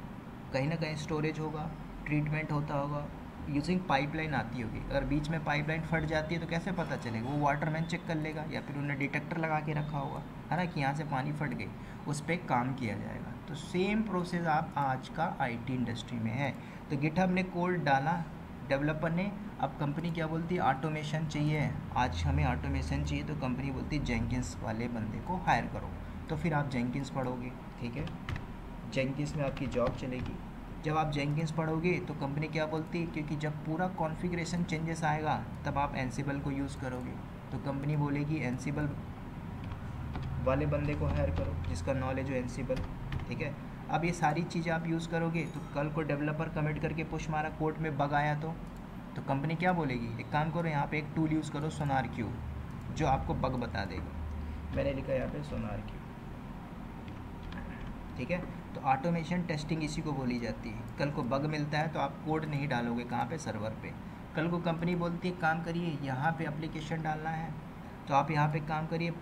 कहीं ना कहीं स्टोरेज होगा, ट्रीटमेंट होता होगा, यूजिंग पाइपलाइन आती होगी। अगर बीच में पाइपलाइन फट जाती है तो कैसे पता चलेगा? वो वाटरमैन चेक कर लेगा या फिर उन्हें डिटेक्टर लगा के रखा होगा, है ना, कि यहाँ से पानी फट गई, उस पर काम किया जाएगा। तो सेम प्रोसेस आप आज का आईटी इंडस्ट्री में है। तो गिटहब ने कोड डाला डेवलपर ने, अब कंपनी क्या बोलती है? ऑटोमेशन चाहिए, आज हमें ऑटोमेशन चाहिए, तो कंपनी बोलती है जेंकिंस वाले बंदे को हायर करो। तो फिर आप जेंकिंस पढ़ोगे, ठीक है, जेंकिंस में आपकी जॉब चलेगी। जब आप जेंकिंस पढ़ोगे तो कंपनी क्या बोलती है? क्योंकि जब पूरा कॉन्फ़िगरेशन चेंजेस आएगा तब आप एनसिबल को यूज़ करोगे, तो कंपनी बोलेगी एनसिबल वाले बंदे को हायर करो जिसका नॉलेज हो एनसिबल, ठीक है। अब ये सारी चीज़ें आप यूज़ करोगे तो कल को डेवलपर कमिट करके पुश मारा, कोड में बग आया तो कंपनी क्या बोलेगी? एक काम करो, यहाँ पे एक टूल यूज़ करो सोनार क्यू, जो आपको बग बता देगा। मैंने लिखा यहाँ पे सोनार क्यू, ठीक है। तो ऑटोमेशन टेस्टिंग इसी को बोली जाती है। कल को बग मिलता है तो आप कोड नहीं डालोगे कहाँ पे? सर्वर पे। कल को कंपनी बोलती है काम करिए यहाँ पे एप्लीकेशन डालना है, तो आप यहाँ पे काम करिए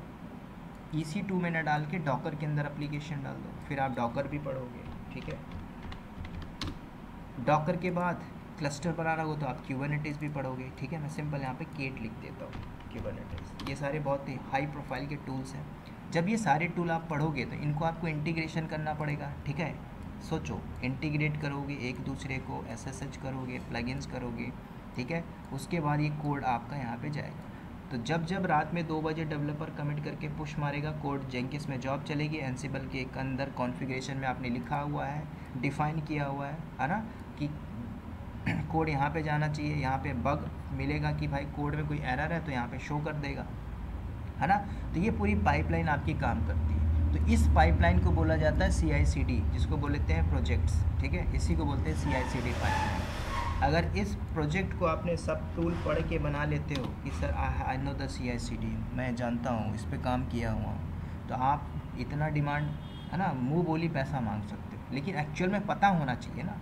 EC2 में न डाल के डॉकर के अंदर एप्लीकेशन डाल दो, फिर आप डॉकर भी पढ़ोगे, ठीक है। डॉकर के बाद क्लस्टर बनाना हो तो आप क्यूबरनेटिस भी पढ़ोगे, ठीक है। मैं सिंपल यहाँ पे केट लिख देता हूँ, क्यूबरनेटिस। ये सारे बहुत ही हाई प्रोफाइल के टूल्स हैं। जब ये सारे टूल आप पढ़ोगे तो इनको आपको इंटीग्रेशन करना पड़ेगा, ठीक है। सोचो, इंटीग्रेट करोगे एक दूसरे को, SSH करोगे, प्लगइन्स करोगे, ठीक है। उसके बाद ये कोड आपका यहाँ पे जाएगा। तो जब रात में 2 बजे डेवलपर कमिट करके पुश मारेगा, कोड जेंकिंस में जॉब चलेगी, एनसिबल के एक अंदर कॉन्फ़िगरेशन में आपने लिखा हुआ है, डिफ़ाइन किया हुआ है ना, कि कोड यहाँ पे जाना चाहिए, यहाँ पे बग मिलेगा कि भाई कोड में कोई एरर है तो यहाँ पे शो कर देगा, है ना। तो ये पूरी पाइपलाइन आपकी काम करती है। तो इस पाइपलाइन को बोला जाता है CI/CD, जिसको बोलते हैं प्रोजेक्ट्स, ठीक है, इसी को बोलते हैं CI/CD पाइपलाइन। अगर इस प्रोजेक्ट को आपने सब टूल पढ़ के बना लेते हो कि sir I know the CI/CD, मैं जानता हूँ, इस पे काम किया हुआ, तो आप इतना डिमांड, है ना, मुँह बोली पैसा मांग सकते हो। लेकिन एक्चुअल में पता होना चाहिए ना।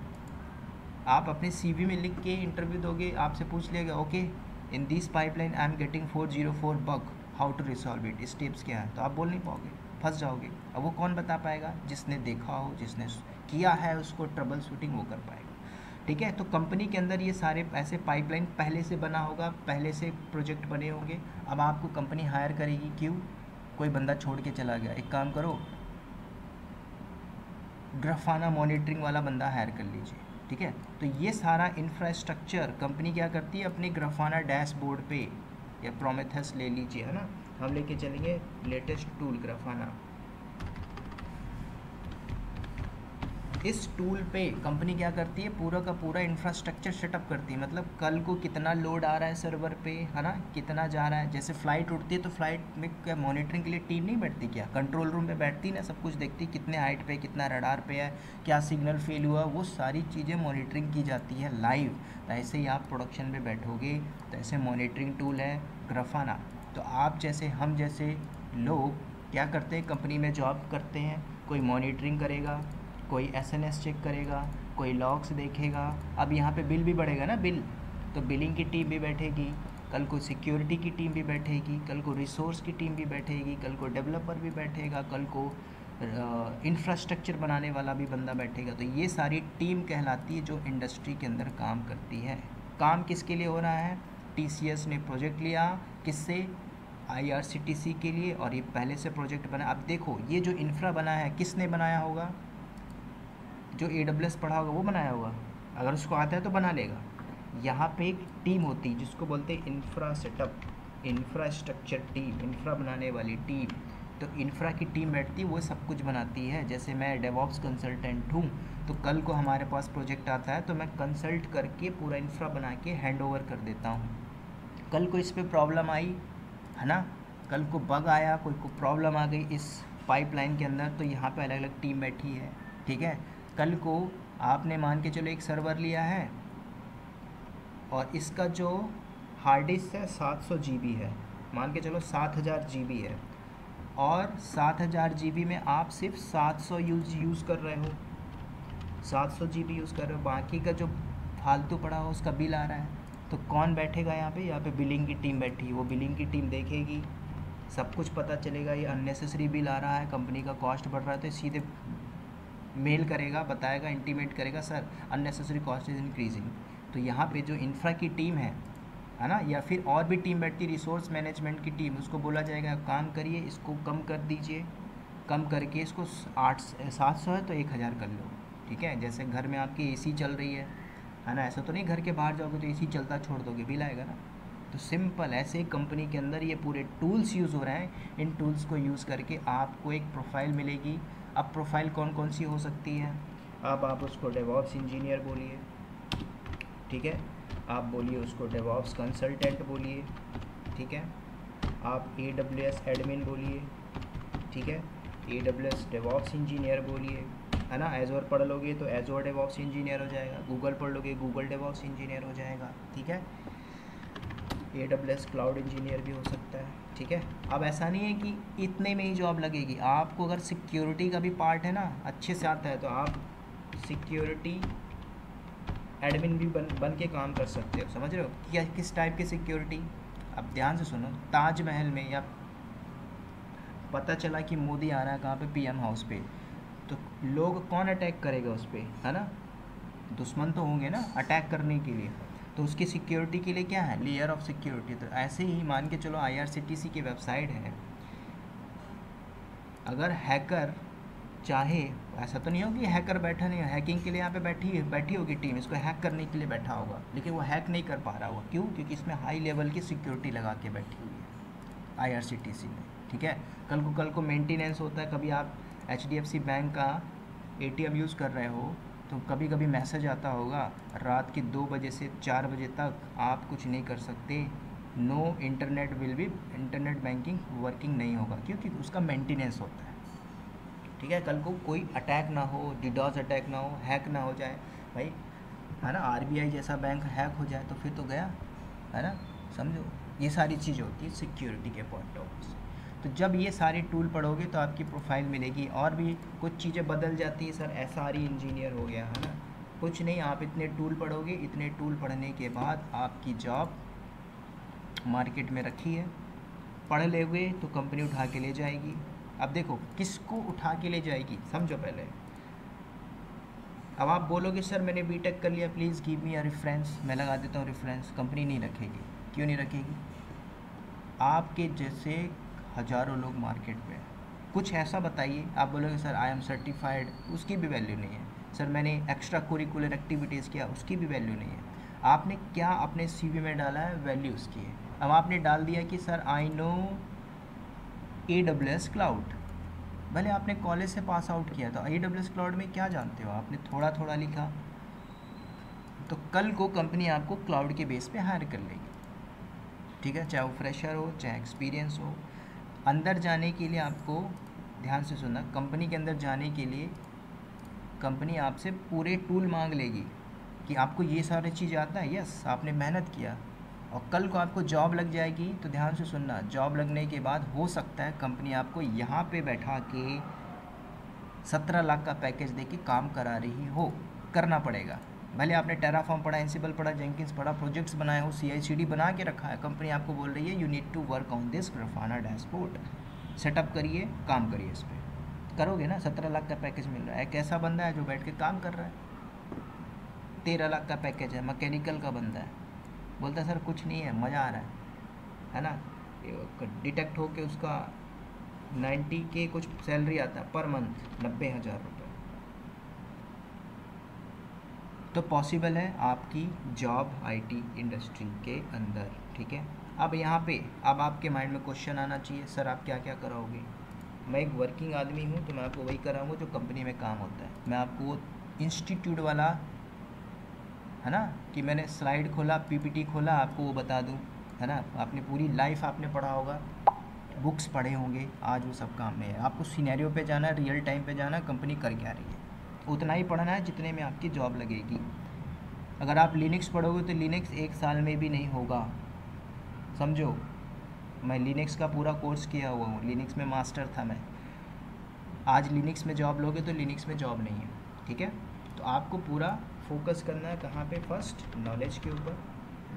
आप अपने CV में लिख के इंटरव्यू दोगे, आपसे पूछ लेगा okay in this pipeline I am getting 404 bug, how to resolve it, steps क्या है, तो आप बोल नहीं पाओगे, फंस जाओगे। अब वो कौन बता पाएगा? जिसने देखा हो, जिसने किया है, उसको ट्रबल शूटिंग वो कर पाएगा, ठीक है। तो कंपनी के अंदर ये सारे ऐसे पाइपलाइन पहले से बना होगा, पहले से प्रोजेक्ट बने होंगे। अब आपको कंपनी हायर करेगी, क्यों? कोई बंदा छोड़ के चला गया, एक काम करो, ग्राफाना मॉनिटरिंग वाला बंदा हायर कर लीजिए, ठीक है। तो ये सारा इंफ्रास्ट्रक्चर कंपनी क्या करती है? अपने ग्राफाना डैशबोर्ड पे, या प्रोमेथेस ले लीजिए, है ना, हम लेके चलेंगे लेटेस्ट टूल ग्राफाना। इस टूल पे कंपनी क्या करती है? पूरा का पूरा इंफ्रास्ट्रक्चर सेटअप करती है। मतलब कल को कितना लोड आ रहा है सर्वर पे, है ना, कितना जा रहा है। जैसे फ़्लाइट उड़ती है तो फ्लाइट में क्या मॉनिटरिंग के लिए टीम नहीं बैठती क्या? कंट्रोल रूम में बैठती ना, सब कुछ देखती, कितने हाइट पे, कितना रडार पे है, क्या सिग्नल फेल हुआ, वो सारी चीज़ें मॉनिटरिंग की जाती है लाइव। तो ऐसे ही आप प्रोडक्शन में बैठोगे तो ऐसे मॉनिटरिंग टूल है ग्राफाना। तो आप जैसे, हम जैसे लोग क्या करते हैं? कंपनी में जॉब करते हैं, कोई मॉनिटरिंग करेगा, कोई SNS चेक करेगा, कोई लॉग्स देखेगा। अब यहाँ पे बिल भी बढ़ेगा ना, बिल, तो बिलिंग की टीम भी बैठेगी, कल को सिक्योरिटी की टीम भी बैठेगी, कल को रिसोर्स की टीम भी बैठेगी, कल को डेवलपर भी बैठेगा, कल को इंफ्रास्ट्रक्चर बनाने वाला भी बंदा बैठेगा। तो ये सारी टीम कहलाती है जो इंडस्ट्री के अंदर काम करती है। काम किसके लिए हो रहा है? TCS ने प्रोजेक्ट लिया, किससे? IRCTC के लिए, और ये पहले से प्रोजेक्ट बना। अब देखो, ये जो इंफ्रा बना है किसने बनाया होगा? जो AWS पढ़ा होगा वो बनाया होगा, अगर उसको आता है तो बना लेगा। यहाँ पे एक टीम होती है जिसको बोलते हैं infra setup, infrastructure team, infra बनाने वाली टीम। तो इंफ्रा की टीम बैठती है, वो सब कुछ बनाती है। जैसे मैं डेवऑप्स कंसल्टेंट हूँ, तो कल को हमारे पास प्रोजेक्ट आता है तो मैं कंसल्ट करके पूरा इंफ्रा बना के हैंड ओवर कर देता हूँ। कल को इस पर प्रॉब्लम आई, है ना, कल को बग आया, कोई को प्रॉब्लम आ गई इस पाइपलाइन के अंदर, तो यहाँ पे अलग अलग टीम बैठी है, ठीक है। कल को आपने मान के चलो एक सर्वर लिया है और इसका जो हार्ड डिस्क है 700 GB है, मान के चलो 7000 GB है, और 7000 GB में आप सिर्फ 700 यूज़ कर रहे हो, 700 GB यूज़ कर रहे हो, बाकी का जो फालतू पड़ा हो उसका बिल आ रहा है, तो कौन बैठेगा यहाँ पे? यहाँ पे बिलिंग की टीम बैठी है, वो बिलिंग की टीम देखेगी, सब कुछ पता चलेगा ये अननेसेसरी बिल आ रहा है, कंपनी का कॉस्ट बढ़ रहा है, तो सीधे मेल करेगा, बताएगा, इंटीमेट करेगा, sir unnecessary cost is increasing. तो यहाँ पे जो इंफ्रा की टीम है ना, या फिर और भी टीम बैठती है, रिसोर्स मैनेजमेंट की टीम, उसको बोला जाएगा काम करिए, इसको कम कर दीजिए, कम करके इसको 700 है तो 1000 कर लो, ठीक है। जैसे घर में आपकी AC चल रही है ना, ऐसा तो नहीं घर के बाहर जाओगे तो AC चलता छोड़ दोगे, बिल आएगा ना। तो सिंपल ऐसे ही कंपनी के अंदर ये पूरे टूल्स यूज़ हो रहे हैं, इन टूल्स को यूज़ करके आपको एक प्रोफाइल मिलेगी। अब प्रोफाइल कौन कौन सी हो सकती है? अब आप उसको डेवऑप्स इंजीनियर बोलिए, ठीक है, आप बोलिए उसको डेवऑप्स कंसल्टेंट बोलिए, ठीक है, आप AWS एडमिन बोलिए, ठीक है, AWS डेवऑप्स इंजीनियर बोलिए, है ना। एजोर पढ़ लोगे तो एजोर डेवऑप्स इंजीनियर हो जाएगा, गूगल पढ़ लोगे गूगल डेवऑप्स इंजीनियर हो जाएगा, ठीक है। AWS क्लाउड इंजीनियर भी हो सकता है, ठीक है। अब ऐसा नहीं है कि इतने में ही जॉब लगेगी, आपको अगर सिक्योरिटी का भी पार्ट है ना अच्छे से आता है तो आप सिक्योरिटी एडमिन भी बन के काम कर सकते हो, समझ रहे हो? क्या किस टाइप की सिक्योरिटी? अब ध्यान से सुनो, ताजमहल में या पता चला कि मोदी आ रहा है कहाँ पे, PM हाउस पे, तो लोग कौन अटैक करेगा उस पर, है ना? दुश्मन तो होंगे ना अटैक करने के लिए, तो उसकी सिक्योरिटी के लिए क्या है? Layer of security. तो ऐसे ही मान के चलो IRCTC की वेबसाइट है, अगर हैकर चाहे, ऐसा तो नहीं होगा कि हैकर बैठा नहीं है, हैकिंग के लिए यहाँ पे बैठी होगी टीम, इसको हैक करने के लिए बैठा होगा, लेकिन वो हैक नहीं कर पा रहा होगा, क्यों? क्योंकि इसमें हाई लेवल की सिक्योरिटी लगा के बैठी हुई है IRCTC में, ठीक है। कल को मेंटेनेंस होता है, कभी आप HDFC बैंक का ATM यूज़ कर रहे हो तो कभी कभी मैसेज आता होगा रात के 2 बजे से 4 बजे तक आप कुछ नहीं कर सकते, no internet internet banking working नहीं होगा, क्योंकि उसका मेंटेनेंस होता है, ठीक है। कल को कोई अटैक ना हो, डिडॉस अटैक ना हो, हैक ना हो जाए भाई, है ना। RBI जैसा बैंक हैक हो जाए तो फिर तो गया, है ना, समझो। ये सारी चीज़ें होती है सिक्योरिटी के पॉइंट ऑफ व्यू से। तो जब ये सारी टूल पढ़ोगे तो आपकी प्रोफाइल मिलेगी। और भी कुछ चीज़ें बदल जाती है, सर SRE इंजीनियर हो गया, है ना, कुछ नहीं, आप इतने टूल पढ़ोगे, इतने टूल पढ़ने के बाद आपकी जॉब मार्केट में रखी है, पढ़ लोगे तो कंपनी उठा के ले जाएगी। अब देखो किसको उठा के ले जाएगी, समझो पहले। अब आप बोलोगे सर मैंने BTech कर लिया, please give me a reference, मैं लगा देता हूँ रेफरेंस, कंपनी नहीं रखेगी। क्यों नहीं रखेगी? आपके जैसे हज़ारों लोग मार्केट में, कुछ ऐसा बताइए, आप बोलोगे सर आई एम सर्टिफाइड, उसकी भी वैल्यू नहीं है। सर मैंने एक्स्ट्रा कोरिकुलर एक्टिविटीज़ किया, उसकी भी वैल्यू नहीं है। आपने क्या अपने CV में डाला है, वैल्यू उसकी है। अब आपने डाल दिया कि sir I know AWS cloud, भले आपने कॉलेज से पास आउट किया था, AWS क्लाउड में क्या जानते हो, आपने थोड़ा थोड़ा लिखा, तो कल को कंपनी आपको क्लाउड के बेस पे हायर कर लेगी, ठीक है, चाहे वो फ्रेशर हो चाहे एक्सपीरियंस हो। अंदर जाने के लिए आपको ध्यान से सुनना, कंपनी के अंदर जाने के लिए कंपनी आपसे पूरे टूल मांग लेगी कि आपको ये सारी चीज़ आता है, यस आपने मेहनत किया, और कल को आपको जॉब लग जाएगी। तो ध्यान से सुनना, जॉब लगने के बाद हो सकता है कंपनी आपको यहाँ पे बैठा के 17 लाख का पैकेज दे के काम करा रही हो, करना पड़ेगा। भले आपने टेराफॉर्म पढ़ा, एंसिबल पढ़ा, जेंकिंस पढ़ा, प्रोजेक्ट्स बनाए हो, CI/CD बना के रखा है, कंपनी आपको बोल रही है you need to work on this Grafana dashboard, setup करिए, काम करिए इस पर, करोगे ना। 17 लाख का पैकेज मिल रहा है, एक ऐसा बंदा है जो बैठ के काम कर रहा है, 13 लाख का पैकेज है, मैकेनिकल का बंदा है, बोलता है सर कुछ नहीं है, मज़ा आ रहा है ना, डिटेक्ट हो के उसका 90K कुछ सैलरी आता है पर मंथ, 90,000 रुपये। तो पॉसिबल है आपकी जॉब IT इंडस्ट्री के अंदर, ठीक है। अब यहाँ पे अब आपके माइंड में क्वेश्चन आना चाहिए, सर आप क्या क्या कराओगे? मैं एक वर्किंग आदमी हूँ तो मैं आपको वही कराऊंगा जो कंपनी में काम होता है। मैं आपको वो इंस्टीट्यूट वाला, है ना, कि मैंने स्लाइड खोला, PPT खोला, आपको वो बता दूँ, है ना। आपने पूरी लाइफ आपने पढ़ा होगा, बुक्स पढ़े होंगे, आज वो सब काम नहीं है। आपको सिनेरियो पे जाना है, रियल टाइम पे जाना है, कंपनी कर क्या रही है, उतना ही पढ़ना है जितने में आपकी जॉब लगेगी। अगर आप लिनक्स पढ़ोगे तो लिनक्स 1 साल में भी नहीं होगा, समझो। मैं लिनक्स का पूरा कोर्स किया हुआ हूँ, लिनक्स में मास्टर था मैं। आज लिनक्स में जॉब लोगे तो लिनक्स में जॉब नहीं है, ठीक है। तो आपको पूरा फोकस करना है कहाँ पे, फर्स्ट नॉलेज के ऊपर।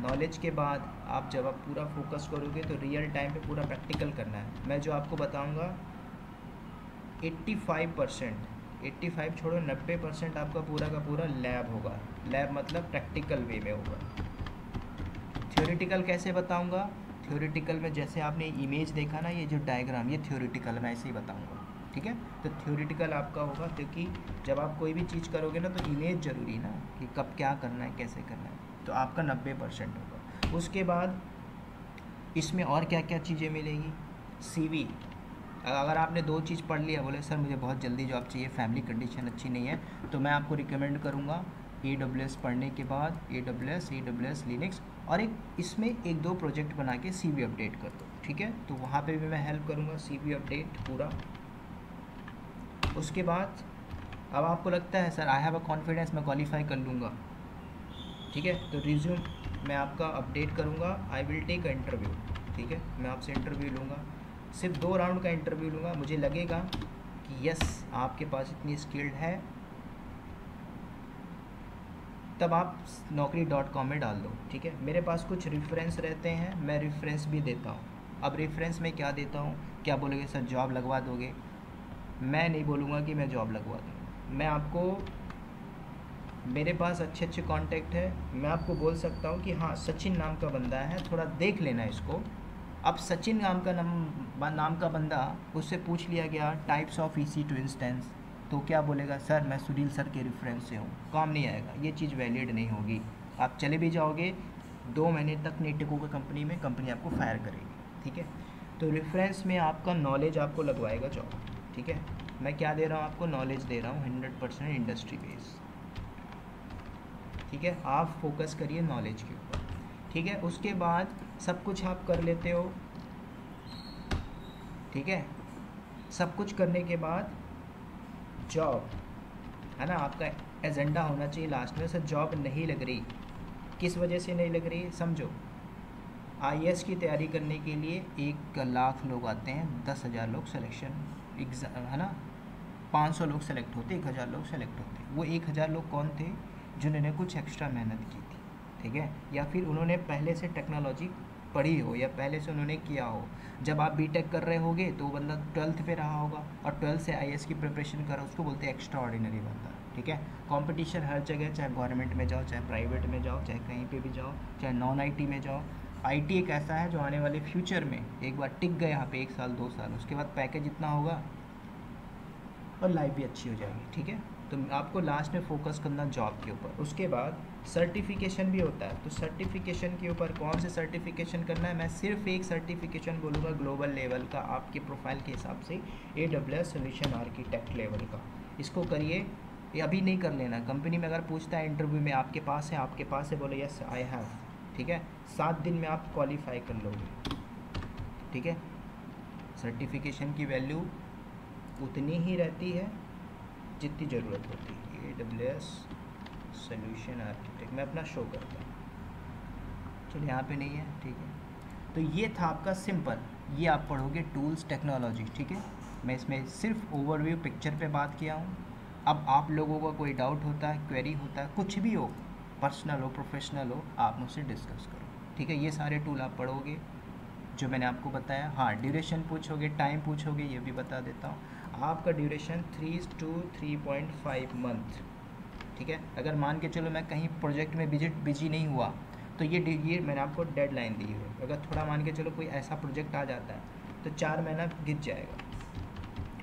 नॉलेज के बाद आप जब आप पूरा फोकस करोगे तो रियल टाइम पे पूरा प्रैक्टिकल करना है। मैं जो आपको बताऊंगा 85%, 85 छोड़ो 90% आपका पूरा का पूरा लैब होगा। लैब मतलब प्रैक्टिकल वे में होगा। थ्योरेटिकल कैसे बताऊंगा, थ्योरेटिकल में जैसे आपने इमेज देखा ना, ये जो डायग्राम, ये थ्योरेटिकल मैं ऐसे ही बताऊंगा, ठीक है। तो थ्योरेटिकल आपका होगा, क्योंकि जब आप कोई भी चीज़ करोगे ना तो इमेज ज़रूरी ना, कि कब क्या करना है कैसे करना है, तो आपका 90% होगा। उसके बाद इसमें और क्या क्या चीज़ें मिलेगी, सीवी। अगर आपने 2 चीज़ पढ़ लिया, बोले सर मुझे बहुत जल्दी जॉब चाहिए, फैमिली कंडीशन अच्छी नहीं है, तो मैं आपको रिकमेंड करूँगा AWS पढ़ने के बाद AWS लिनक्स, और एक इसमें 1-2 प्रोजेक्ट बना के CV अपडेट कर दो, ठीक है। तो वहाँ पे भी मैं हेल्प करूँगा, CV अपडेट पूरा। उसके बाद अब आपको लगता है sir I have a confidence, मैं क्वालिफाई कर लूँगा, ठीक है, तो रिज्यूम मैं आपका अपडेट करूँगा। I will take a interview, ठीक है, मैं आपसे इंटरव्यू लूँगा, सिर्फ 2 राउंड का इंटरव्यू लूँगा। मुझे लगेगा कि यस आपके पास इतनी स्किल्ड है, तब आप naukri.com में डाल दो, ठीक है। मेरे पास कुछ रेफरेंस रहते हैं, मैं रेफरेंस भी देता हूँ। अब रेफरेंस में क्या देता हूँ, क्या बोलोगे सर जॉब लगवा दोगे, मैं नहीं बोलूँगा कि मैं जॉब लगवा दूँगा। मैं आपको, मेरे पास अच्छे अच्छे कॉन्टैक्ट है, मैं आपको बोल सकता हूँ कि हाँ सचिन नाम का बंदा है, थोड़ा देख लेना इसको। अब सचिन नाम का बंदा, उससे पूछ लिया गया टाइप्स ऑफ EC2 इंस्टेंस, तो क्या बोलेगा सर मैं सुनील सर के रेफरेंस से हूँ, काम नहीं आएगा, ये चीज़ वैलिड नहीं होगी। आप चले भी जाओगे 2 महीने तक नहीं टिकोगे कंपनी में, कंपनी आपको फायर करेगी, ठीक है। तो रेफरेंस में आपका नॉलेज आपको लगवाएगा जॉब, ठीक है। मैं क्या दे रहा हूँ आपको, नॉलेज दे रहा हूँ 100% इंडस्ट्री बेस, ठीक है। आप फोकस करिए नॉलेज के ऊपर, ठीक है। उसके बाद सब कुछ आप कर लेते हो, ठीक है। सब कुछ करने के बाद जॉब है ना, आपका एजेंडा होना चाहिए लास्ट में, सर जॉब नहीं लग रही, किस वजह से नहीं लग रही समझो। IAS की तैयारी करने के लिए 1 लाख लोग आते हैं, 10,000 लोग सिलेक्शन एग्ज़ाम है ना, 500 लोग सेलेक्ट होते, 1,000 लोग सेलेक्ट होते। वो 1,000 लोग कौन थे, जिन्होंने कुछ एक्स्ट्रा मेहनत की थी, ठीक है, या फिर उन्होंने पहले से टेक्नोलॉजी पढ़ी हो, या पहले से उन्होंने किया हो। जब आप बीटेक कर रहे होगे तो वो बंदा 12th पे रहा होगा, और 12th से IAS की प्रिपरेशन कर रहा, उसको बोलते हैं एक्स्ट्रा ऑर्डिनरी बंदा, ठीक है। कंपटीशन हर जगह, चाहे गवर्नमेंट में जाओ, चाहे प्राइवेट में जाओ, चाहे कहीं पे भी जाओ, चाहे नॉन IT में जाओ। IT एक ऐसा है जो आने वाले फ्यूचर में एक बार टिक गए यहाँ पे 1 साल 2 साल, उसके बाद पैकेज इतना होगा और लाइफ भी अच्छी हो जाएगी, ठीक है। तो आपको लास्ट में फोकस करना जॉब के ऊपर। उसके बाद सर्टिफिकेशन भी होता है, तो सर्टिफिकेशन के ऊपर कौन से सर्टिफिकेशन करना है, मैं सिर्फ एक सर्टिफिकेशन बोलूँगा ग्लोबल लेवल का, आपके प्रोफाइल के हिसाब से AWS सोल्यूशन आर्किटेक्ट लेवल का, इसको करिए। ये अभी नहीं कर लेना, कंपनी में अगर पूछता है इंटरव्यू में आपके पास है, बोले यस आई हैव, ठीक है। 7 दिन में आप क्वालिफाई कर लोगे, ठीक है। सर्टिफिकेशन की वैल्यू उतनी ही रहती है जितनी ज़रूरत होती है। AWS सोल्यूशन आर्किटेक्ट मैं अपना शो करता हूँ, चलो यहाँ पे नहीं है, ठीक है। तो ये था आपका सिंपल, ये आप पढ़ोगे टूल्स टेक्नोलॉजी, ठीक है। मैं इसमें सिर्फ ओवरव्यू पिक्चर पे बात किया हूँ। अब आप लोगों का कोई डाउट होता है, क्वेरी होता है, कुछ भी हो, पर्सनल हो प्रोफेशनल हो, आप मुझसे डिस्कस करो, ठीक है। ये सारे टूल आप पढ़ोगे जो मैंने आपको बताया। हाँ ड्यूरेशन पूछोगे, टाइम पूछोगे, ये भी बता देता हूँ। आपका ड्यूरेशन 3 to 3.5 मंथ, ठीक है। अगर मान के चलो मैं कहीं प्रोजेक्ट में बिजी नहीं हुआ तो ये मैंने आपको डेडलाइन दी है। अगर थोड़ा मान के चलो कोई ऐसा प्रोजेक्ट आ जाता है तो 4 महीना गिर जाएगा,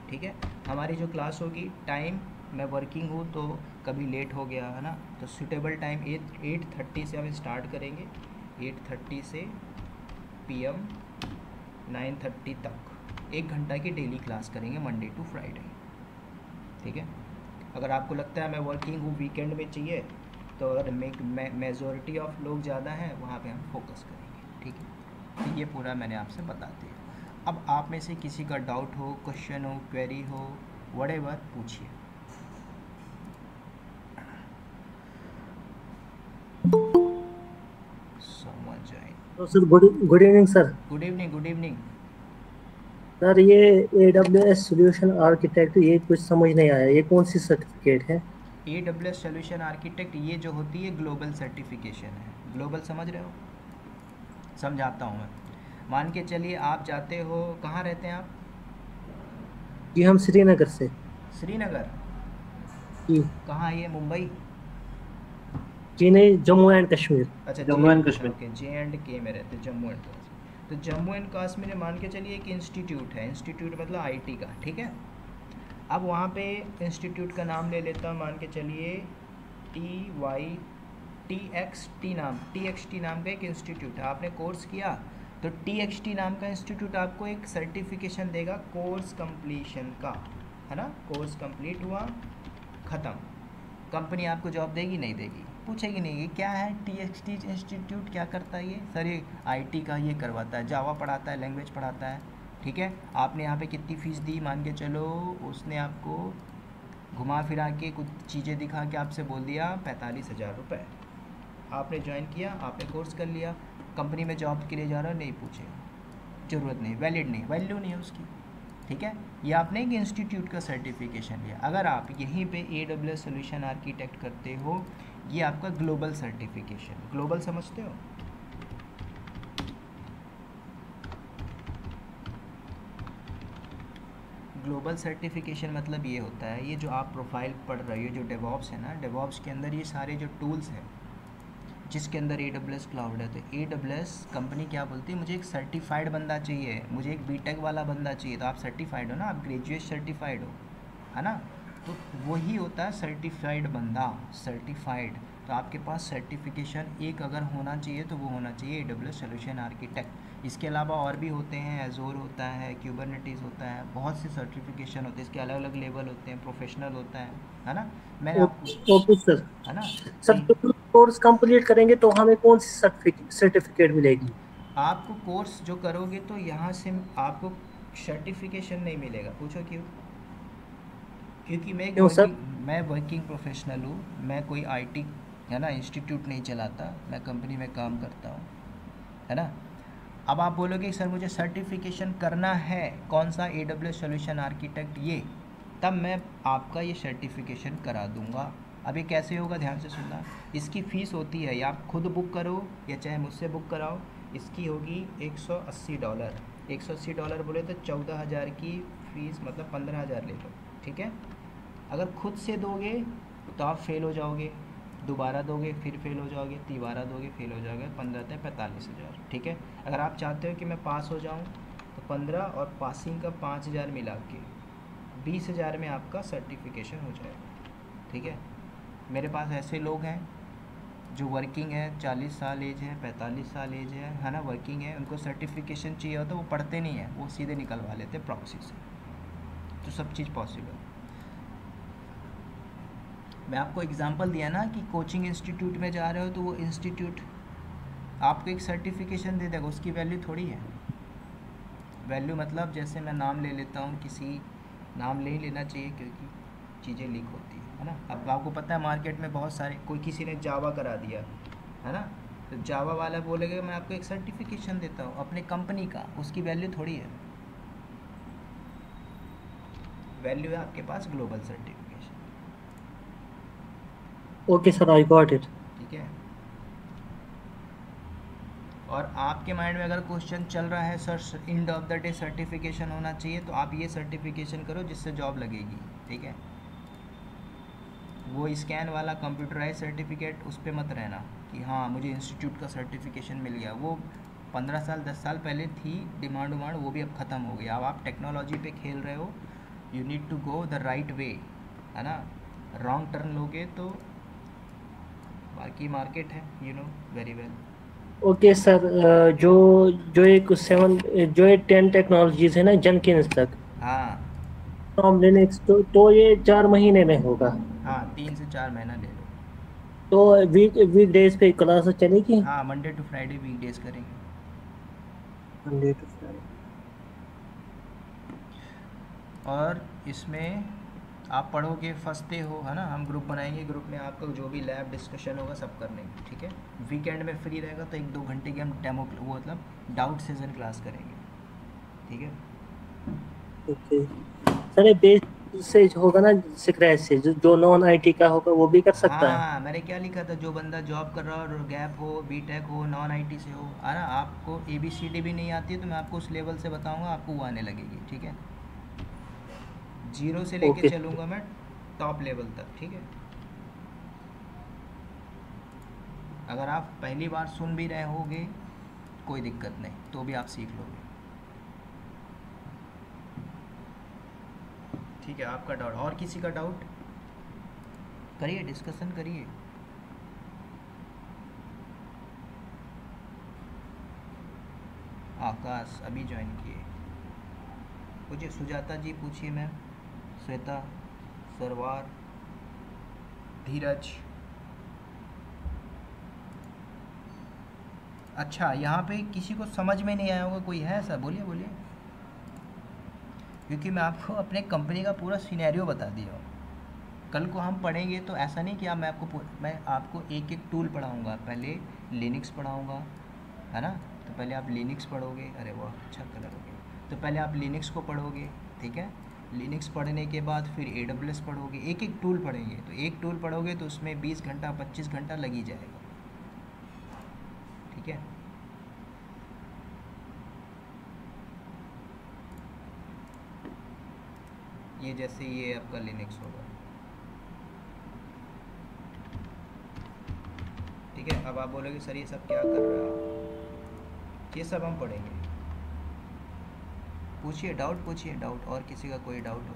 ठीक है। हमारी जो क्लास होगी, टाइम मैं वर्किंग हूँ तो कभी लेट हो गया है ना, तो सूटेबल टाइम 8:30 से हम स्टार्ट करेंगे, 8:30 से PM 9:30 तक 1 घंटा की डेली क्लास करेंगे, मंडे टू फ्राइडे, ठीक है। अगर आपको लगता है मैं वर्किंग हूँ, वीकेंड में चाहिए, तो अगर मेजॉरिटी ऑफ लोग ज़्यादा हैं वहाँ पे हम फोकस करेंगे, ठीक है। तो ये पूरा मैंने आपसे बता दिया। अब आप में से किसी का डाउट हो, क्वेश्चन हो, क्वेरी हो, व्हाटएवर पूछिए। समझ आए तो sir good evening sir. Good evening, good evening. Sir ये AWS सोल्यूशन आर्किटेक्ट, ये कुछ समझ नहीं आया, ये कौन सी सर्टिफिकेट है? AWS सोल्यूशन आर्किटेक्ट ये जो होती है ग्लोबल सर्टिफिकेशन है। ग्लोबल समझ रहे हो? समझाता हूँ मैं। मान के चलिए आप जाते हो, कहाँ रहते हैं आप? जी हम श्रीनगर से। श्रीनगर? जी। कहाँ ये, मुंबई? जी नहीं, जम्मू एंड कश्मीर। अच्छा, जम्मू एंड अच्छा कश्मीर। ओके, JNK में रहते, जम्मू एंड कश्मीर। तो जम्मू एंड कश्मीर में मान के चलिए एक इंस्टीट्यूट है, इंस्टीट्यूट मतलब IT का, ठीक है। अब वहाँ पे इंस्टीट्यूट का नाम ले लेता हूँ, मान के चलिए TXT नाम का एक इंस्टीट्यूट है। आपने कोर्स किया तो TXT नाम का इंस्टीट्यूट आपको एक सर्टिफिकेशन देगा कोर्स कंप्लीशन का, है ना। कोर्स कंप्लीट हुआ, ख़त्म। कंपनी आपको जॉब देगी? नहीं देगी, पूछेगी नहीं कि क्या है TXT इंस्टीट्यूट, क्या करता है ये? सर ये IT का ये करवाता है, जावा पढ़ाता है, लैंग्वेज पढ़ाता है, ठीक है। आपने यहाँ पे कितनी फ़ीस दी? मान के चलो उसने आपको घुमा फिरा के कुछ चीज़ें दिखा के आपसे बोल दिया 45,000 रुपये। आपने ज्वाइन किया, आपने कोर्स कर लिया, कंपनी में जॉब के लिए जा रहा हो, नहीं पूछेगा, ज़रूरत नहीं, वैलिड नहीं, वैल्यू नहीं है उसकी, ठीक है। ये आपने एक इंस्टीट्यूट का सर्टिफिकेशन लिया। अगर आप यहीं पे AWS सोल्यूशन आर्किटेक्ट करते हो, ये आपका ग्लोबल सर्टिफिकेशन। ग्लोबल समझते हो? ग्लोबल सर्टिफिकेशन मतलब ये होता है, ये जो आप प्रोफाइल पढ़ रहे हो, जो डेवॉप्स है ना, डेवॉप्स के अंदर ये सारे जो टूल्स हैं जिसके अंदर AWS क्लाउड है, तो AWS कंपनी क्या बोलती है, मुझे एक सर्टिफाइड बंदा चाहिए, मुझे एक BTech वाला बंदा चाहिए। तो आप सर्टिफाइड हो ना, आप ग्रेजुएट सर्टिफाइड हो, है ना। तो वही होता है सर्टिफाइड बंदा, सर्टिफाइड। तो आपके पास सर्टिफिकेशन एक अगर होना चाहिए तो वो होना चाहिए AWS सोल्यूशन आर्किटेक्ट। इसके अलावा और भी होते हैं, एजोर होता है, कुबरनेटिस होता है, बहुत से सर्टिफिकेशन होते हैं, इसके अलग अलग लेवल होते हैं, प्रोफेशनल होता है ना। मैंने आपको, ओके सर। है ना, सर तो कोर्स कंप्लीट करेंगे तो हमें कौन सी सर्टिफिकेट मिलेगी? आपको कोर्स जो करोगे तो यहाँ से आपको सर्टिफिकेशन नहीं मिलेगा। पूछो क्यों? क्योंकि क्यों सर? मैं वर्किंग प्रोफेशनल हूँ, मैं कोई IT, है ना, इंस्टीट्यूट नहीं चलाता, मैं कंपनी में काम करता हूँ, है ना। अब आप बोलोगे सर मुझे सर्टिफिकेशन करना है, कौन सा? AWS सोल्यूशन आर्किटेक्ट, ये, तब मैं आपका ये सर्टिफिकेशन करा दूंगा। अब ये कैसे होगा, ध्यान से सुनना। इसकी फ़ीस होती है, या आप खुद बुक करो या चाहे मुझसे बुक कराओ, इसकी होगी $180। $180 बोले तो 14,000 की फ़ीस, मतलब 15,000 ले लो, ठीक है। अगर खुद से दोगे तो आप फेल हो जाओगे, दोबारा दोगे फिर फेल हो जाओगे, तिबारा दोगे फेल हो जाओगे, 15 से 45,000, ठीक है। अगर आप चाहते हो कि मैं पास हो जाऊं तो 15 और पासिंग का 5,000 मिला के 20,000 में आपका सर्टिफिकेशन हो जाएगा, ठीक है। मेरे पास ऐसे लोग हैं जो वर्किंग है, 40 साल एज है, 45 साल एज है ना, वर्किंग है, उनको सर्टिफिकेशन चाहिए होता है, वो पढ़ते नहीं है, वो सीधे निकलवा लेते प्रॉक्सी से। तो सब चीज़ पॉसिबल। मैं आपको एग्जांपल दिया ना कि कोचिंग इंस्टीट्यूट में जा रहे हो तो वो इंस्टीट्यूट आपको एक सर्टिफिकेशन दे देगा, उसकी वैल्यू थोड़ी है। वैल्यू मतलब जैसे मैं नाम ले लेता हूँ, किसी नाम ले ही लेना चाहिए क्योंकि चीज़ें लीक होती है ना। अब आपको पता है मार्केट में बहुत सारे, कोई किसी ने जावा करा दिया, है ना, तो जावा वाला बोलेगा मैं आपको एक सर्टिफिकेशन देता हूँ अपने कंपनी का, उसकी वैल्यू थोड़ी है। वैल्यू है आपके पास global certification. Okay sir, I got it. ठीक है। और आपके माइंड में अगर क्वेश्चन चल रहा है sir end of the day certification होना चाहिए, तो आप ये सर्टिफिकेशन करो जिससे जॉब लगेगी, ठीक है। वो स्कैन वाला कंप्यूटराइज सर्टिफिकेट उस पर मत रहना कि हाँ मुझे इंस्टीट्यूट का सर्टिफिकेशन मिल गया। वो 15 साल 10 साल पहले थी डिमांड उमांड, वो भी अब ख़त्म हो गई। अब आप टेक्नोलॉजी पे खेल रहे हो, you need to go the right way, है ना। रॉन्ग टर्न लोगे तो बाकी मार्केट है, you know very well. Okay sir, जो जो ये 10 टेक्नोलॉजीज है ना जेनकिंस तक, हाँ फ्रॉम लिनक्स, तो ये 4 महीने में होगा। हाँ, 3 से 4 महीना ले लो। तो वीक डेज पे क्लास चलेगी? हाँ, मंडे टू फ्राइडे वीकडेज करेंगे। Monday to Friday. और इसमें आप पढ़ोगे, फंसते हो, है ना, हम ग्रुप बनाएंगे, ग्रुप में आपका जो भी लैब डिस्कशन होगा सब कर लेंगे, ठीक है। वीकेंड में फ्री रहेगा तो 1-2 घंटे की हम डेमो, वो मतलब डाउट सेशन क्लास करेंगे, ठीक है। ओके सर, ये से होगा ना, स्क्रैच से, जो नॉन आईटी का होगा वो भी कर सकता है। हाँ, मैंने क्या लिखा था, जो बंदा जॉब कर रहा हो और गैप हो, बीटेक हो, नॉन आईटी से हो, है ना, आपको ABCD भी नहीं आती है तो मैं आपको उस लेवल से बताऊंगा, आपको वो आने लगेगी, ठीक है। जीरो से लेके ओके। चलूंगा मैं टॉप लेवल तक, ठीक है। अगर आप पहली बार सुन भी रहे होगे कोई दिक्कत नहीं, तो भी आप सीख लोगे, ठीक है। आपका डाउट, और किसी का डाउट करिए, डिस्कशन करिए। आकाश अभी ज्वाइन किए, पूछिए। सुजाता जी पूछिए मैम, श्वेता, सरवार, धीरज। अच्छा, यहाँ पे किसी को समझ में नहीं आया होगा, कोई है ऐसा? बोलिए बोलिए, क्योंकि मैं आपको अपने कंपनी का पूरा सिनेरियो बता दिया हूँ। कल को हम पढ़ेंगे तो ऐसा नहीं कि मैं आपको एक एक टूल पढ़ाऊँगा। पहले लिनक्स पढ़ाऊँगा, है ना, तो पहले आप लिनक्स पढ़ोगे। अरे वाह, अच्छा कलर हो गया। तो पहले आप लिनक्स को पढ़ोगे, ठीक है। लिनक्स पढ़ने के बाद फिर AWS पढ़ोगे, एक एक टूल पढ़ेंगे। तो एक टूल पढ़ोगे तो उसमें 20 घंटा 25 घंटा लग ही जाएगा, ठीक है। ये जैसे ये आपका लिनक्स होगा, ठीक है। अब आप बोलोगे सर ये सब क्या कर रहे हो आप, ये सब हम पढ़ेंगे। पूछिए, डाउट पूछिए, डाउट, और किसी का कोई डाउट हो।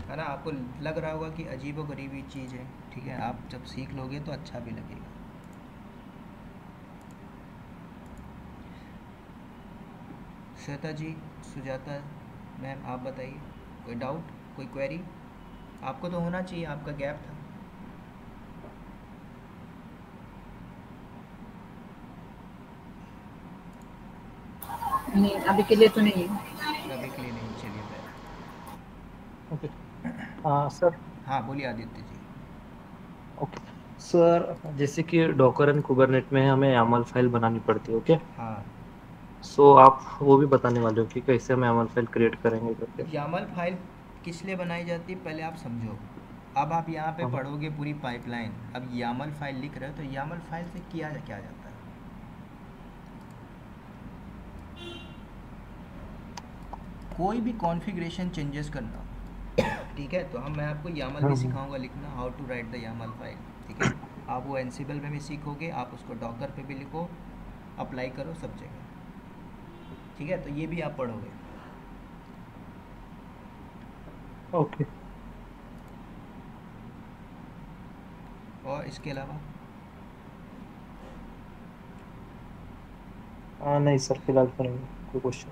है ना, आपको लग रहा होगा कि अजीब व गरीबी चीज़ है, ठीक है। आप जब सीख लोगे तो अच्छा भी लगेगा। श्वेता जी, सुजाता मैम, आप बताइए, कोई डाउट, कोई क्वेरी? आपको तो होना चाहिए, आपका गैप था। नहीं, अभी के लिए तो नहीं है। अभी के लिए नहीं, चलिए फिर। ओके। हाँ सर। हाँ बोलिए आदित्य जी। ओके सर, जैसे कि डॉकर एंड कुबरनेट में हमें YAML फाइल बनानी पड़ती है, ओके। हाँ, सो आप वो भी बताने वाले हो कि कैसे हम YAML फाइल क्रिएट करेंगे करके। यामल फाइल किस लिए बनाई जाती है पहले आप समझो। अब आप यहाँ पे हाँ। पढ़ोगे पूरी पाइपलाइन। अब यामल फाइल लिख रहे हो तो यामल फाइल से किया क्या जाता है? कोई भी कॉन्फ़िगरेशन चेंजेस करना, ठीक है। तो मैं आपको यामल भी सिखाऊंगा लिखना, how to write the YAML file, ठीक है। आप वो एनसिबल में भी सीखोगे, आप उसको डॉकर पे भी लिखो, अप्लाई करो सब जगह, ठीक है। तो ये भी आप पढ़ोगे। ओके। और इसके अलावा हाँ नहीं सर, फिलहाल तो नहीं कोई क्वेश्चन।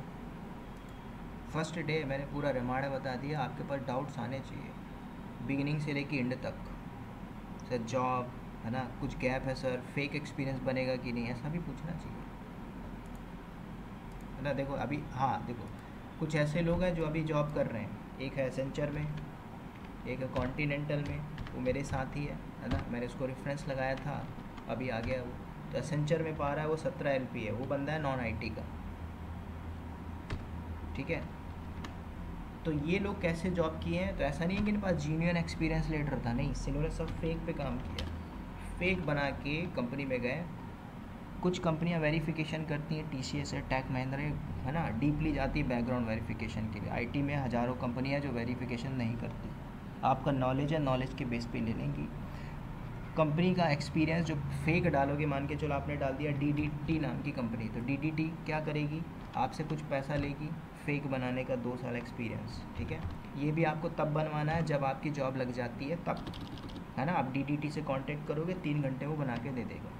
फर्स्ट डे मैंने पूरा रामायण बता दिया, आपके पास डाउट्स आने चाहिए बिगिनिंग से लेके एंड तक। सर जॉब है ना, कुछ गैप है सर, फेक एक्सपीरियंस बनेगा कि नहीं, ऐसा भी पूछना चाहिए, है ना। देखो अभी, हाँ देखो, कुछ ऐसे लोग हैं जो अभी जॉब कर रहे हैं, एक है एसेंचर में, एक है कॉन्टिनेंटल में, वो मेरे साथ ही है ना। मैंने उसको रेफरेंस लगाया था, अभी आ गया वो। तो एसेंचर में पा रहा है वो 17 LP है, वो बंदा है नॉन IT का, ठीक है। तो ये लोग कैसे जॉब किए हैं? तो ऐसा नहीं है कि इनके पास जीन्यून एक्सपीरियंस लेटर था, नहीं, इन्होंने सब फेक पे काम किया, फेक बना के कंपनी में गए। कुछ कंपनियां वेरिफिकेशन करती हैं, TCS है, टेक महिंद्रा है ना, डीपली जाती है बैकग्राउंड वेरिफिकेशन के लिए। IT में हज़ारों कंपनियां जो वेरिफिकेशन नहीं करती, आपका नॉलेज है, नॉलेज के बेस पे ले लेंगी। कंपनी का एक्सपीरियंस जो फेक डालोगे, मान के चलो आपने डाल दिया DDT नाम की कंपनी, तो DDT क्या करेगी, आपसे कुछ पैसा लेगी फेक बनाने का, 2 साल एक्सपीरियंस, ठीक है। ये भी आपको तब बनवाना है जब आपकी जॉब लग जाती है तब, है ना। आप DDT से कांटेक्ट करोगे, 3 घंटे वो बना के दे देगा,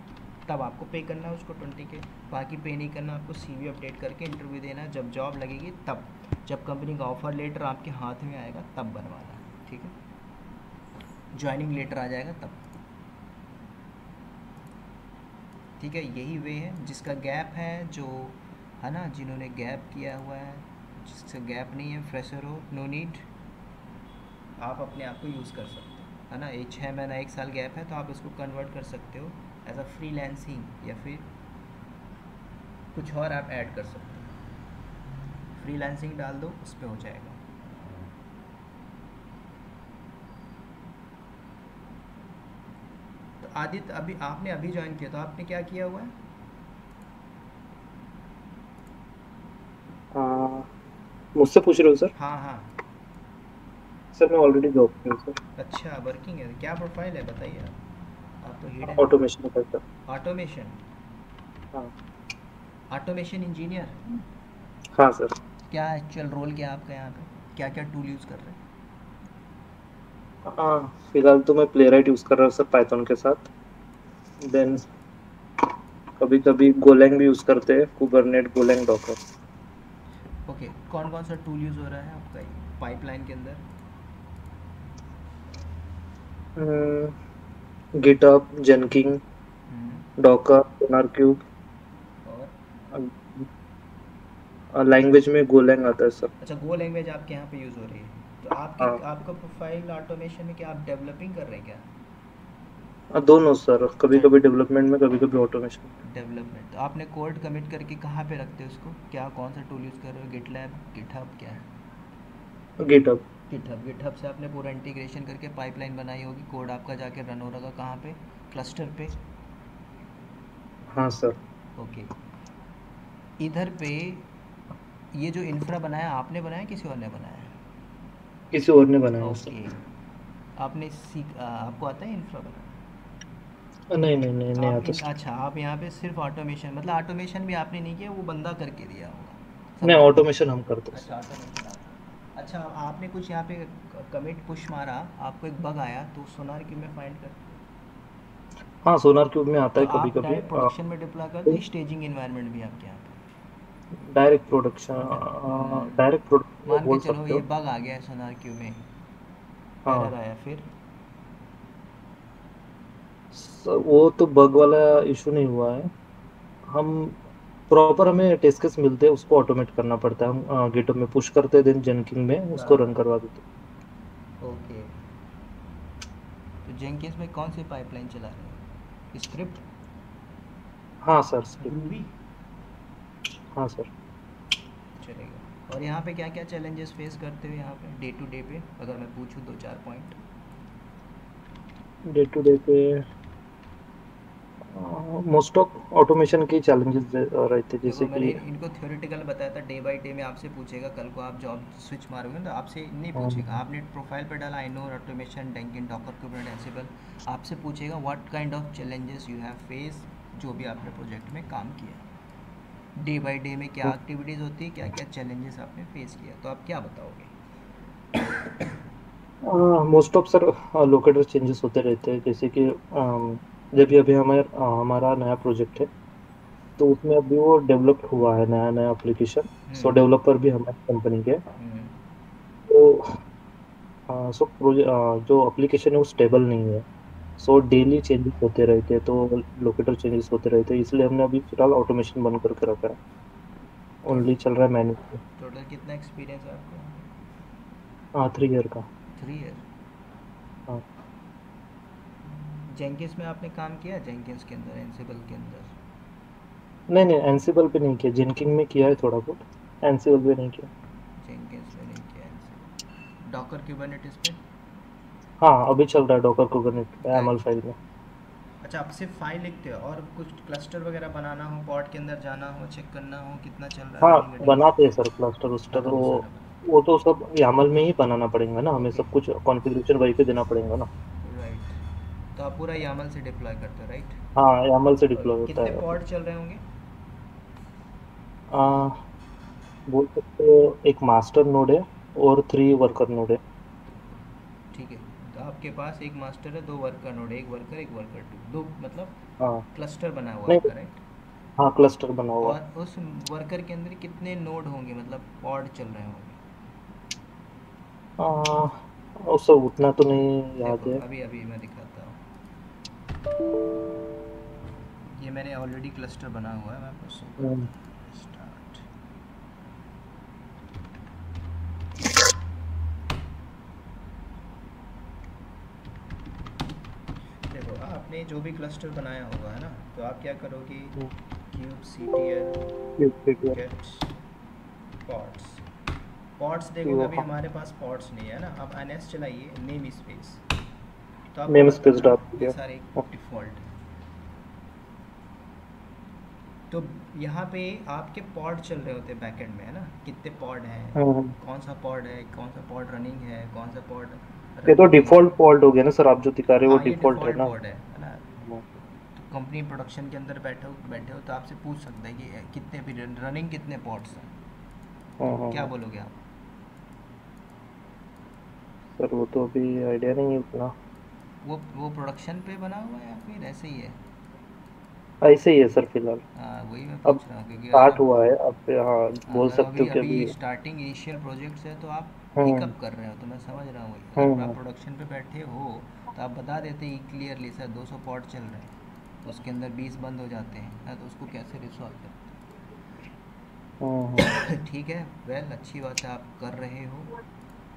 तब आपको पे करना है उसको 20K, बाकी पे नहीं करना। आपको CV अपडेट करके इंटरव्यू देना है, जब जॉब लगेगी तब, जब कंपनी का ऑफर लेटर आपके हाथ में आएगा तब बनवाना है, ठीक है। ज्वाइनिंग लेटर आ जाएगा तब, ठीक है। यही वे है जिसका गैप है, जो है ना, जिन्होंने गैप किया हुआ है, जिसका गैप नहीं है, फ्रेशर हो, नो नीड, आप अपने आप को यूज़ कर सकते हो, है ना, ये 6 महीना 1 साल गैप है, तो आप इसको कन्वर्ट कर सकते हो एज अ फ्रीलांसिंग, या फिर कुछ और आप ऐड कर सकते हो। फ्रीलांसिंग डाल दो, उस पर हो जाएगा। तो आदित्य अभी आपने अभी ज्वाइन किया, तो आपने क्या किया हुआ है? मुझसे पूछ रहे हो सर? हाँ हाँ। सर मैं ऑलरेडी जॉब पे हूँ सर। अच्छा, वर्किंग है, क्या प्रोफाइल है बताइए आप तो हिडन। ऑटोमेशन का सर। ऑटोमेशन, हाँ ऑटोमेशन इंजीनियर। हाँ सर। क्या एक्चुअल रोल क्या है आपका यहाँ पे, क्या क्या टूल यूज़ कर रहे हैं? फिलहाल तो मैं प्लेराइट यूज़ कर रहा हूँ सर पाइथन के साथ। देन कभी कभी गोलैंग भी यूज़ करते हैं, कुबरनेट, गोलैंग, डॉकर। ओके, कौन कौन सा टूल यूज़ हो रहा है आपका पाइपलाइन के अंदर? गिटहब, जेनकिंग, डॉकर, सोनार और लैंग्वेज में गोलैंग आता है सर। अच्छा, गो लैंग्वेज आपके यहाँ पे यूज़ हो रही है। तो आपकी हाँ आपका प्रोफाइल ऑटोमेशन में क्या आप डेवलपिंग कर रहे हैं क्या? दोनों सर, कभी अच्छा, कभी डेवलपमेंट में, कभी कभी ऑटोमेशन डेवलपमेंट। तो आपने कोड कमिट करके कहाँ पे रखते हो उसको, क्या कौन सा टूल यूज़ कर रहे हो? गिटलैब, गिटहब, क्या है? में। गिटहब। गिटहब से आपने पूरा इंटीग्रेशन करके पाइपलाइन बनाई होगी, कोड आपका जाके रन हो रहा कहाँ पे? क्लस्टर पे। हाँ सर। ओके, इधर पे ये जो इंफ्रा बनाया आपने बनाया किसी और ने बनाया? किसी और ने बनाया है सर। ओके, आपने आपको आता है इंफ्रा बनाना? नहीं नहीं नहीं, तो नहीं आप आता सर। अच्छा, आप यहाँ पे सिर्फ ऑटोमेशन, मतलब ऑटोमेशन भी आपने नहीं किया, वो बंदा करके दिया होगा, नहीं, समझा? ऑटोमेशन हम करते हैं अच्छा, सर। ऑटोमेशन आप। अच्छा, आपने कुछ यहाँ पे कमिट पुश मारा, आपको एक बग आया, तो सोनार क्यूब में फाइंड कर, हाँ सोनार क्यूब में आता तो है कभी आप कभी। डायरेक्ट प्रोडक्शन में डिप्लॉय करते हो, स्टेजिंग इन्वायरमेंट भी आपके यहाँ डायरेक्ट प्रोडक्शन, पे? डायरेक्ट प्रोडक्शन मान के बोल चलो सकते ये हो। बग आ गया है सोनार क्यूब में, एरर हाँ आया, फिर? वो तो बग वाला इशू नहीं हुआ है। हम प्रॉपर, हमें टेस्ट केस मिलते हैं, उसको ऑटोमेट करना पड़ता है। हम गिटहब में पुश करते हैं, देन जेनकिंग में उसको हाँ, रन करवा देते ओके। तो जेंकिंस में कौन सी पाइपलाइन चला रहे हो, स्क्रिप्ट, हैं। हाँ सर, स्क्रिप्ट। ग्रूवी? हाँ सर। चलेगा। और यहाँ पे क्या क्या चैलेंजेस फेस करते हो यहाँ पे डे टू डे पे, अगर मैं पूछूँ 2-4 पॉइंट? डे टू डे पे मोस्ट ऑफ ऑटोमेशन के चैलेंजेस रहते हैं, देखो, जैसे मैंने कि इनको थ्योरेटिकल बताया था, डे बाय डे में आपसे पूछेगा, कल को आप जॉब स्विच मारोगे ना तो आपसे नहीं पूछेगा, आपने प्रोफाइल पे डाला I know automation, Jenkins, Docker, Kubernetes, Ansible, आपसे पूछेगा what kind of challenges you have face, जो भी आपने प्रोजेक्ट में काम किया, डे बाय डे में क्या एक्टिविटीज़ होती है, क्या क्या चैलेंजेस आपने फेस किया, तो आप क्या बताओगे? Most of sir locator changes होते रहते हैं, जैसे कि जब भी अभी हमारा नया प्रोजेक्ट है, तो उसमें अभी वो डेवलप हुआ है, नया नया एप्लीकेशन। सो हम्म, डेवलपर भी हमारी कंपनी के हैं। हम्म, तो सो जो एप्लीकेशन है वो स्टेबल नहीं है। सो डेली चेंजेस होते रहते हैं, तो लोकेटर चेंजेस होते रहते हैं, इसलिए हमने अभी फिलहाल ऑटोमेशन बंद करके रखा है। ओनली चल रहा है मैनुअल। टोटल कितना एक्सपीरियंस है आपको? हाँ 3 ईयर का। 3 ईयर। हाँ जेंकिंस में आपने काम किया, जेंकिंस के अंदर, एंसिबल के अंदर? नहीं नहीं, एनसिबल पे नहीं किया, जेनकिंग में किया है थोड़ा बहुत, एनसिबल पे नहीं किया। जेंकिंस में नहीं किया, एंसिबल। डॉकर क्यूबरनेटिस पे? हाँ अभी चल रहा है डॉकर कुबरनेट पे, क्या? एमएल फाइल में। अच्छा, आप सिर्फ फाइल लिखते हो, और कुछ क्लस्टर वगैरह बनाना हो, पॉड के अंदर जाना हो, चेक करना हो कितना चल रहा है हाँ रनिंग रनिंग? बनाते हैं सर क्लस्टर वस्टर, हाँ, वो सारा वो तो सब यामल में ही बनाना पड़ेगा ना, हमें ओके, सब कुछ कॉन्फ़िगरेशन वहीं पे देना पड़ेगा ना। राइट। तो आप पूरा यामल से डिप्लॉय करते हो, राइट? हाँ यामल से और डिप्लॉय होता कितने है। पॉड चल रहे होंगे? आ, बोल सकते हो एक मास्टर नोड है और 3 वर्कर नोड है। ठीक है, तो आपके पास एक मास्टर है, 2 वर्कर नोड, एक वर्कर 2, दो मतलब हाँ क्लस्टर बना हुआ नहीं, आपका, राइट? हाँ क्लस्टर बना हुआ। और उस वर्कर के अंदर कितने नोड होंगे, मतलब पॉड चल रहे होंगे? आ, उससे उतना तो नहीं याद देखो, है। अभी अभी मैं दिखाता हूँ, ये मैंने ऑलरेडी क्लस्टर बना हुआ है, मैं आपको शो करता हम्म, हूँ। स्टार्ट। आपने जो भी क्लस्टर बनाया होगा है ना, तो आप क्या करोगे, हम्म, kubectl ठीक है। get pods। पॉड्स देखोगे वो अभी हाँ, हमारे पास पॉड्स नहीं है ना, अब ns चलाइए, नेम स्पेस, तो आपको नेम पता स्पेस है ना डाल ये दिया। सारे हाँ, डिफ़ॉल्ट। तो यहाँ पे आपके पॉड चल रहे होते हैं बैकएंड में है ना, कितने पॉड हैं, कौन सा पॉड है, कौन सा पॉड रनिंग है, कौन सा पॉड ये तो रनिंग नहीं है। डिफॉल्ट पॉल्ट हो गया ना सर, आप जो दिखा रहे हो वो हाँ ये डिफॉल्ट है डिफ़ॉल्ट ना। पॉड है ना। हाँ, तो कंपनी प्रोडक्शन के अंदर बैठे हो तो आपसे पूछ सकता है कि कितने भी रनिंग कितने पॉड्स हैं, हाँ, तो हाँ, क्या हाँ। बोलोगे आप। सर वो तो अभी आइडिया नहीं है उतना। वो प्रोडक्शन पे बना हुआ है या फिर ऐसे ही है। ऐसे ही है सर फिलहाल। हाँ वही मैं अब पूछ रहा हूँ क्योंकि स्टार्ट अगर हुआ है अब, हाँ बोल अगर सकते अभी हो कि अभी अभी। स्टार्टिंग इनिशियल प्रोजेक्ट्स है तो आप हम्म, पिकअप कर रहे हो, तो मैं समझ रहा हूँ वही। अगर आप हम्म, प्रोडक्शन पे बैठे हो तो आप बता देते ही क्लियरली सर 200 पॉट चल रहे हैं, उसके अंदर 20 बंद हो जाते हैं ना, तो उसको कैसे रिसॉल्व हम्म, करते। ठीक है, वेल अच्छी बात है आप कर रहे हो,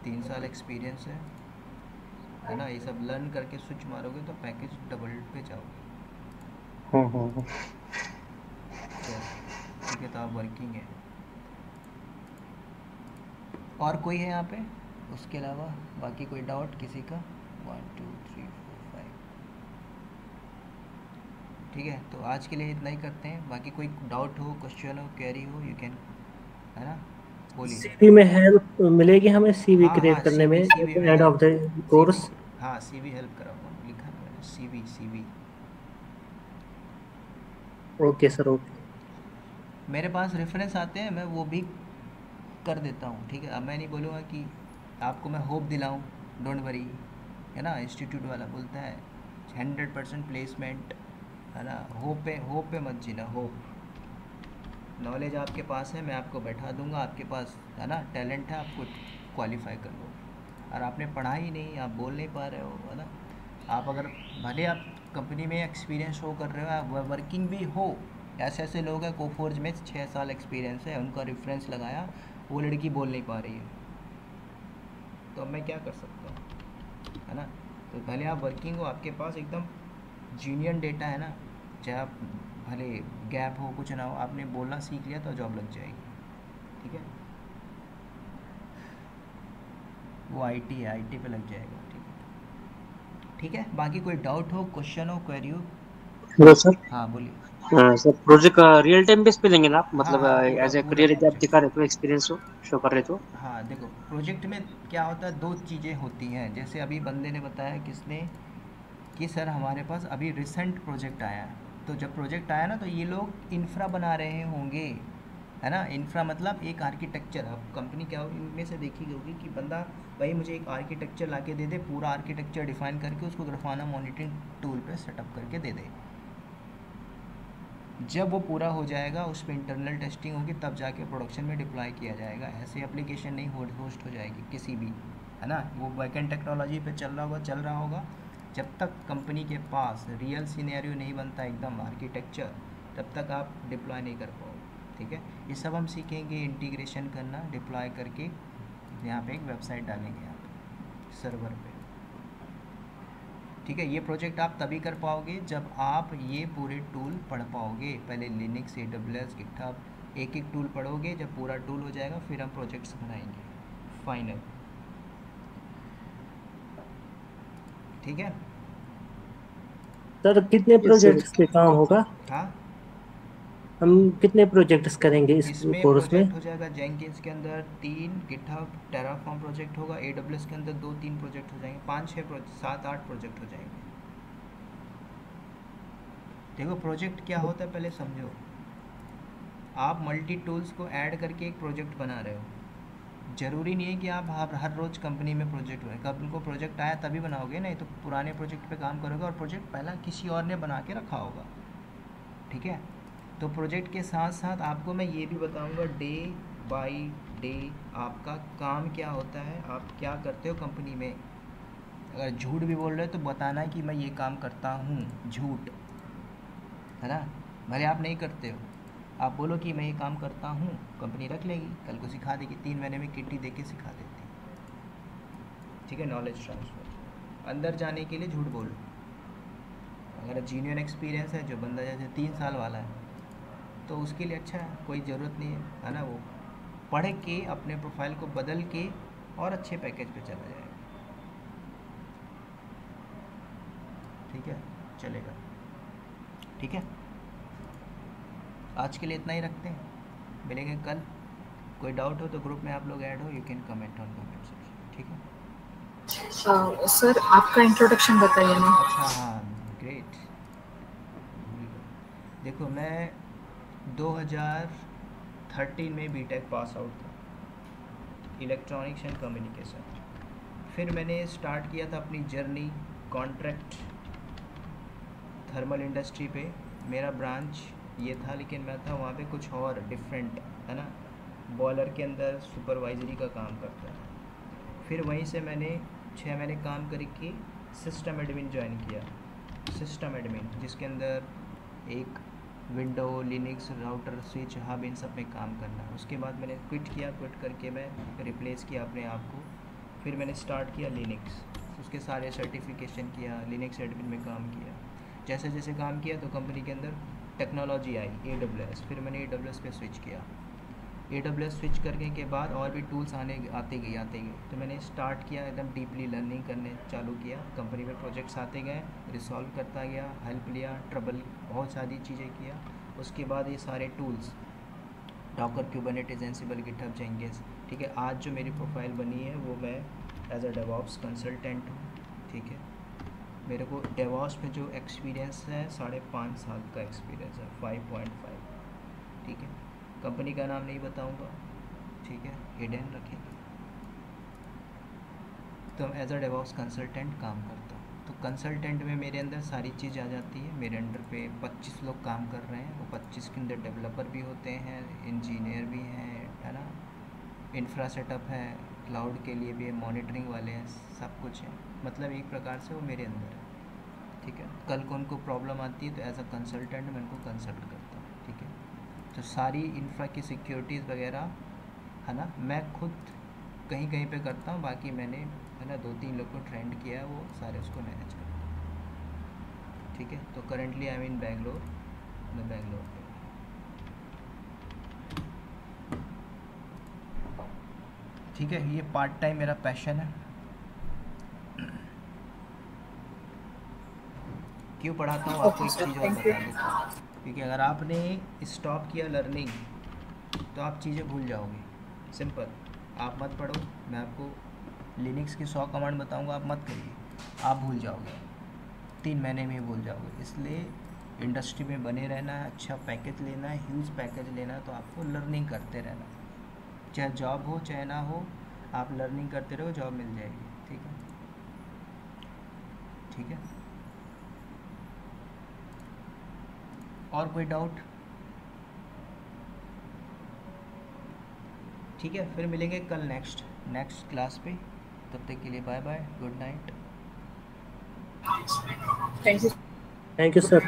3 साल एक्सपीरियंस है ना, ये सब लर्न करके स्विच मारोगे तो पैकेज डबल पे जाओगे। हम्म, यस, ठीक है, तो आप वर्किंग है। और कोई है यहाँ पे उसके अलावा, बाकी कोई डाउट किसी का। 1 2 3 4 5। ठीक है, तो आज के लिए इतना ही करते हैं, बाकी कोई डाउट हो, क्वेश्चन हो, क्वेरी हो, यू कैन, है ना, बोलिए। सीवी में हेल्प मिलेगी हमें, सीवी हाँ हाँ, क्रिएट करने में सीवी में end of help, the CV, course. हाँ सीवी हेल्प कराऊंगा, लिखा है मैंने, सीवी। Okay sir, okay. मेरे पास रेफरेंस आते हैं, मैं वो भी कर देता हूँ। ठीक है, अब मैं नहीं बोलूँगा कि आपको मैं होप दिलाऊँ, डोंट वरी, है ना, इंस्टीट्यूट वाला बोलता है 100% प्लेसमेंट, है ना, होप पे मत जीना, होप। नॉलेज आपके पास है, मैं आपको बैठा दूंगा, आपके पास है ना टैलेंट है, आपको क्वालिफाई कर लो। और आपने पढ़ा ही नहीं, आप बोल नहीं पा रहे हो, है ना, आप अगर भले आप कंपनी में एक्सपीरियंस शो कर रहे हो, आप वर्किंग भी हो, ऐसे ऐसे लोग हैं कोफोर्ज में 6 साल एक्सपीरियंस है, उनका रेफरेंस लगाया, वो लड़की बोल नहीं पा रही है, तो अब मैं क्या कर सकता हूँ, है ना। तो भले आप वर्किंग हो, आपके पास एकदम जीनियन डेटा है ना, चाहे आप भले गैप हो कुछ ना हो, आपने बोलना सीख लिया तो जॉब लग जाएगी। ठीक है, वो आईटी है, आईटी पे लग जाएगा। ठीक है, ठीक है, बाकी कोई डाउट हो, क्वेश्चन हो, क्वेरी हो। Hello sir. हाँ बोलिए। सर प्रोजेक्ट का रियल टाइम बेस पे लेंगे ना आप, हाँ मतलब हाँ, पूरा एज ए पूरा करियर यदि आप प्रोजेक्ट। दिखा रहे तो एक्सपीरियंस हो शो कर रहे तो। हाँ देखो, प्रोजेक्ट में क्या होता है, दो चीज़ें होती हैं, जैसे अभी बंदे ने बताया किसने, कि सर हमारे पास अभी रिसेंट प्रोजेक्ट आया है, तो जब प्रोजेक्ट आया ना तो ये लोग इंफ्रा बना रहे होंगे, है ना, इंफ्रा मतलब एक आर्किटेक्चर। अब कंपनी क्या होगी, इनमें से देखी होगी कि बंदा भाई मुझे एक आर्किटेक्चर ला के दे दे, पूरा आर्किटेक्चर डिफाइन करके उसको ग्राफाना मॉनिटरिंग टूल पे सेटअप करके दे दे। जब वो पूरा हो जाएगा, उस पर इंटरनल टेस्टिंग होगी, तब जाके प्रोडक्शन में डिप्लॉय किया जाएगा। ऐसे एप्लीकेशन नहीं होस्ट हो जाएगी किसी भी, है ना, वो बैकएंड टेक्नोलॉजी पे चल रहा होगा। जब तक कंपनी के पास रियल सिनेरियो नहीं बनता एकदम आर्किटेक्चर, तब तक आप डिप्लॉय नहीं कर पाओगे। ठीक है, ये सब हम सीखेंगे, इंटीग्रेशन करना, डिप्लॉय करके यहाँ पे एक वेबसाइट डालेंगे यहाँ पे सर्वर पे। ठीक है, ये प्रोजेक्ट आप तभी कर पाओगे जब आप ये पूरे टूल पढ़ पाओगे। पहले लिनक्स, AWS, गिटहब, एक एक टूल पढ़ोगे, जब पूरा टूल हो जाएगा फिर हम प्रोजेक्ट्स बनाएंगे फाइनल। ठीक है, सर कितने यस सर। प्रोजेक्ट्स पे काम होगा? हाँ, हम कितने प्रोजेक्ट्स करेंगे इस इसमें कोर्स में? प्रोजेक्ट हो जाएगा जेंकिन्स के अंदर 3, गिटहब टेराफॉर्म प्रोजेक्ट होगा, AWS के अंदर 2-3 प्रोजेक्ट हो जाएंगे, 5-6 7-8 प्रोजेक्ट हो जाएंगे। देखो प्रोजेक्ट क्या होता है पहले समझो, आप मल्टी टूल्स को ऐड करके एक प्रोजेक्ट बना रहे हो। ज़रूरी नहीं है कि आप हर रोज़ कंपनी में प्रोजेक्ट हो, कब उनको प्रोजेक्ट आया तभी बनाओगे, नहीं तो पुराने प्रोजेक्ट पे काम करोगे और प्रोजेक्ट पहला किसी और ने बना के रखा होगा। ठीक है, तो प्रोजेक्ट के साथ साथ आपको मैं ये भी बताऊंगा डे बाय डे आपका काम क्या होता है, आप क्या करते हो कंपनी में। अगर झूठ भी बोल रहे हो तो बताना है कि मैं ये काम करता हूँ, झूठ, है ना, भले आप नहीं करते हो, आप बोलो कि मैं ये काम करता हूँ, कंपनी रख लेगी, कल को सिखा देगी, 3 महीने में किट्टी दे के सिखा देती है। ठीक है, नॉलेज ट्रांसफ़र, अंदर जाने के लिए झूठ बोलो, अगर जीन्यून एक्सपीरियंस है, जो बंदा जैसे 3 साल वाला है, तो उसके लिए अच्छा है, कोई ज़रूरत नहीं है ना, वो पढ़ के अपने प्रोफाइल को बदल के और अच्छे पैकेज पे चला जाएगा। ठीक है, चलेगा। ठीक है, आज के लिए इतना ही रखते हैं, मिलेंगे कल। कोई डाउट हो तो ग्रुप में आप लोग ऐड हो, you can comment on comment section. ठीक है सर आपका इंट्रोडक्शन बताइए ना। अच्छा, हाँ, ग्रेट। देखो, मैं 2013 में बीटेक पास आउट था, इलेक्ट्रॉनिक्स एंड कम्युनिकेशन। फिर मैंने स्टार्ट किया था अपनी जर्नी कॉन्ट्रैक्ट थर्मल इंडस्ट्री पे। मेरा ब्रांच ये था, लेकिन मैं था वहाँ पे कुछ और डिफरेंट, है ना, बॉयलर के अंदर सुपरवाइजरी का काम करता था। फिर वहीं से मैंने 6 महीने काम करके सिस्टम एडमिन ज्वाइन किया। सिस्टम एडमिन जिसके अंदर एक window, Linux, router, switch, hub, इन सब में काम करना है। उसके बाद मैंने क्विट किया, क्विट करके मैं रिप्लेस किया अपने आप को। फिर मैंने स्टार्ट किया लिनक्स, उसके सारे सर्टिफिकेशन किया, लिनक्स एडमिन में काम किया। जैसे जैसे काम किया तो कंपनी के अंदर टेक्नोलॉजी आई AWS, फिर मैंने AWS पे स्विच किया। AWS स्विच करने के बाद और भी टूल्स आते गए, तो मैंने स्टार्ट किया एकदम डीपली लर्निंग करने चालू किया। कंपनी में प्रोजेक्ट्स आते गए, रिसॉल्व करता गया, हेल्प लिया, ट्रबल, बहुत सारी चीज़ें किया। उसके बाद ये सारे tools, Docker, Kubernetes, Ansible, GitHub, Jenkins. ठीक है, आज जो मेरी प्रोफाइल बनी है वो मैं एज अ डेवऑप्स कंसल्टेंट हूँ। ठीक है, मेरे को डेवऑप्स में जो एक्सपीरियंस है 5.5 साल का एक्सपीरियंस है, 5.5। ठीक है, कंपनी का नाम नहीं बताऊंगा, ठीक है, हिडन रखेंगे। तो एज अ डेवऑप्स कंसल्टेंट काम करता हूँ। तो कंसल्टेंट में मेरे अंदर सारी चीज़ आ जाती है। मेरे अंडर पे 25 लोग काम कर रहे हैं। वो 25 के अंदर डेवलपर भी होते हैं, इंजीनियर भी हैं, है ना, इंफ्रा सेटअप है, क्लाउड के लिए भी है, मॉनिटरिंग वाले हैं, सब कुछ है। मतलब एक प्रकार से वो मेरे अंदर है। ठीक है, कल को उनको प्रॉब्लम आती है तो एज अ कंसल्टेंट मैं उनको कंसल्ट करता हूँ। ठीक है, तो सारी इंफ्रा की सिक्योरिटीज़ वगैरह, है ना, मैं खुद कहीं कहीं पे करता हूँ। बाकी मैंने, है ना, 2-3 लोग को ट्रेंड किया है, वो सारे उसको मैनेज करते हैं। ठीक है, तो करंटली आई एम इन बैंगलोर, मैं बैंगलोर पे। ठीक है, ये पार्ट टाइम मेरा पैशन है। क्यों पढ़ाता हूँ आपको, एक चीज़ और बता देता हूँ, क्योंकि अगर आपने स्टॉप किया लर्निंग तो आप चीज़ें भूल जाओगे। सिंपल, आप मत पढ़ो, मैं आपको लिनक्स की 100 कमांड बताऊंगा, आप मत करिए, आप भूल जाओगे, 3 महीने में ही भूल जाओगे। इसलिए इंडस्ट्री में बने रहना है, अच्छा पैकेज लेना है, ह्यूज पैकेज लेना है, तो आपको लर्निंग करते रहना है। चाहे जॉब हो चाहे ना हो, आप लर्निंग करते रहो, जॉब मिल जाएगी। ठीक है, ठीक है, और कोई डाउट? ठीक है, फिर मिलेंगे कल नेक्स्ट क्लास पे। तब तक के लिए bye bye, good night. Thank you. Thank you sir.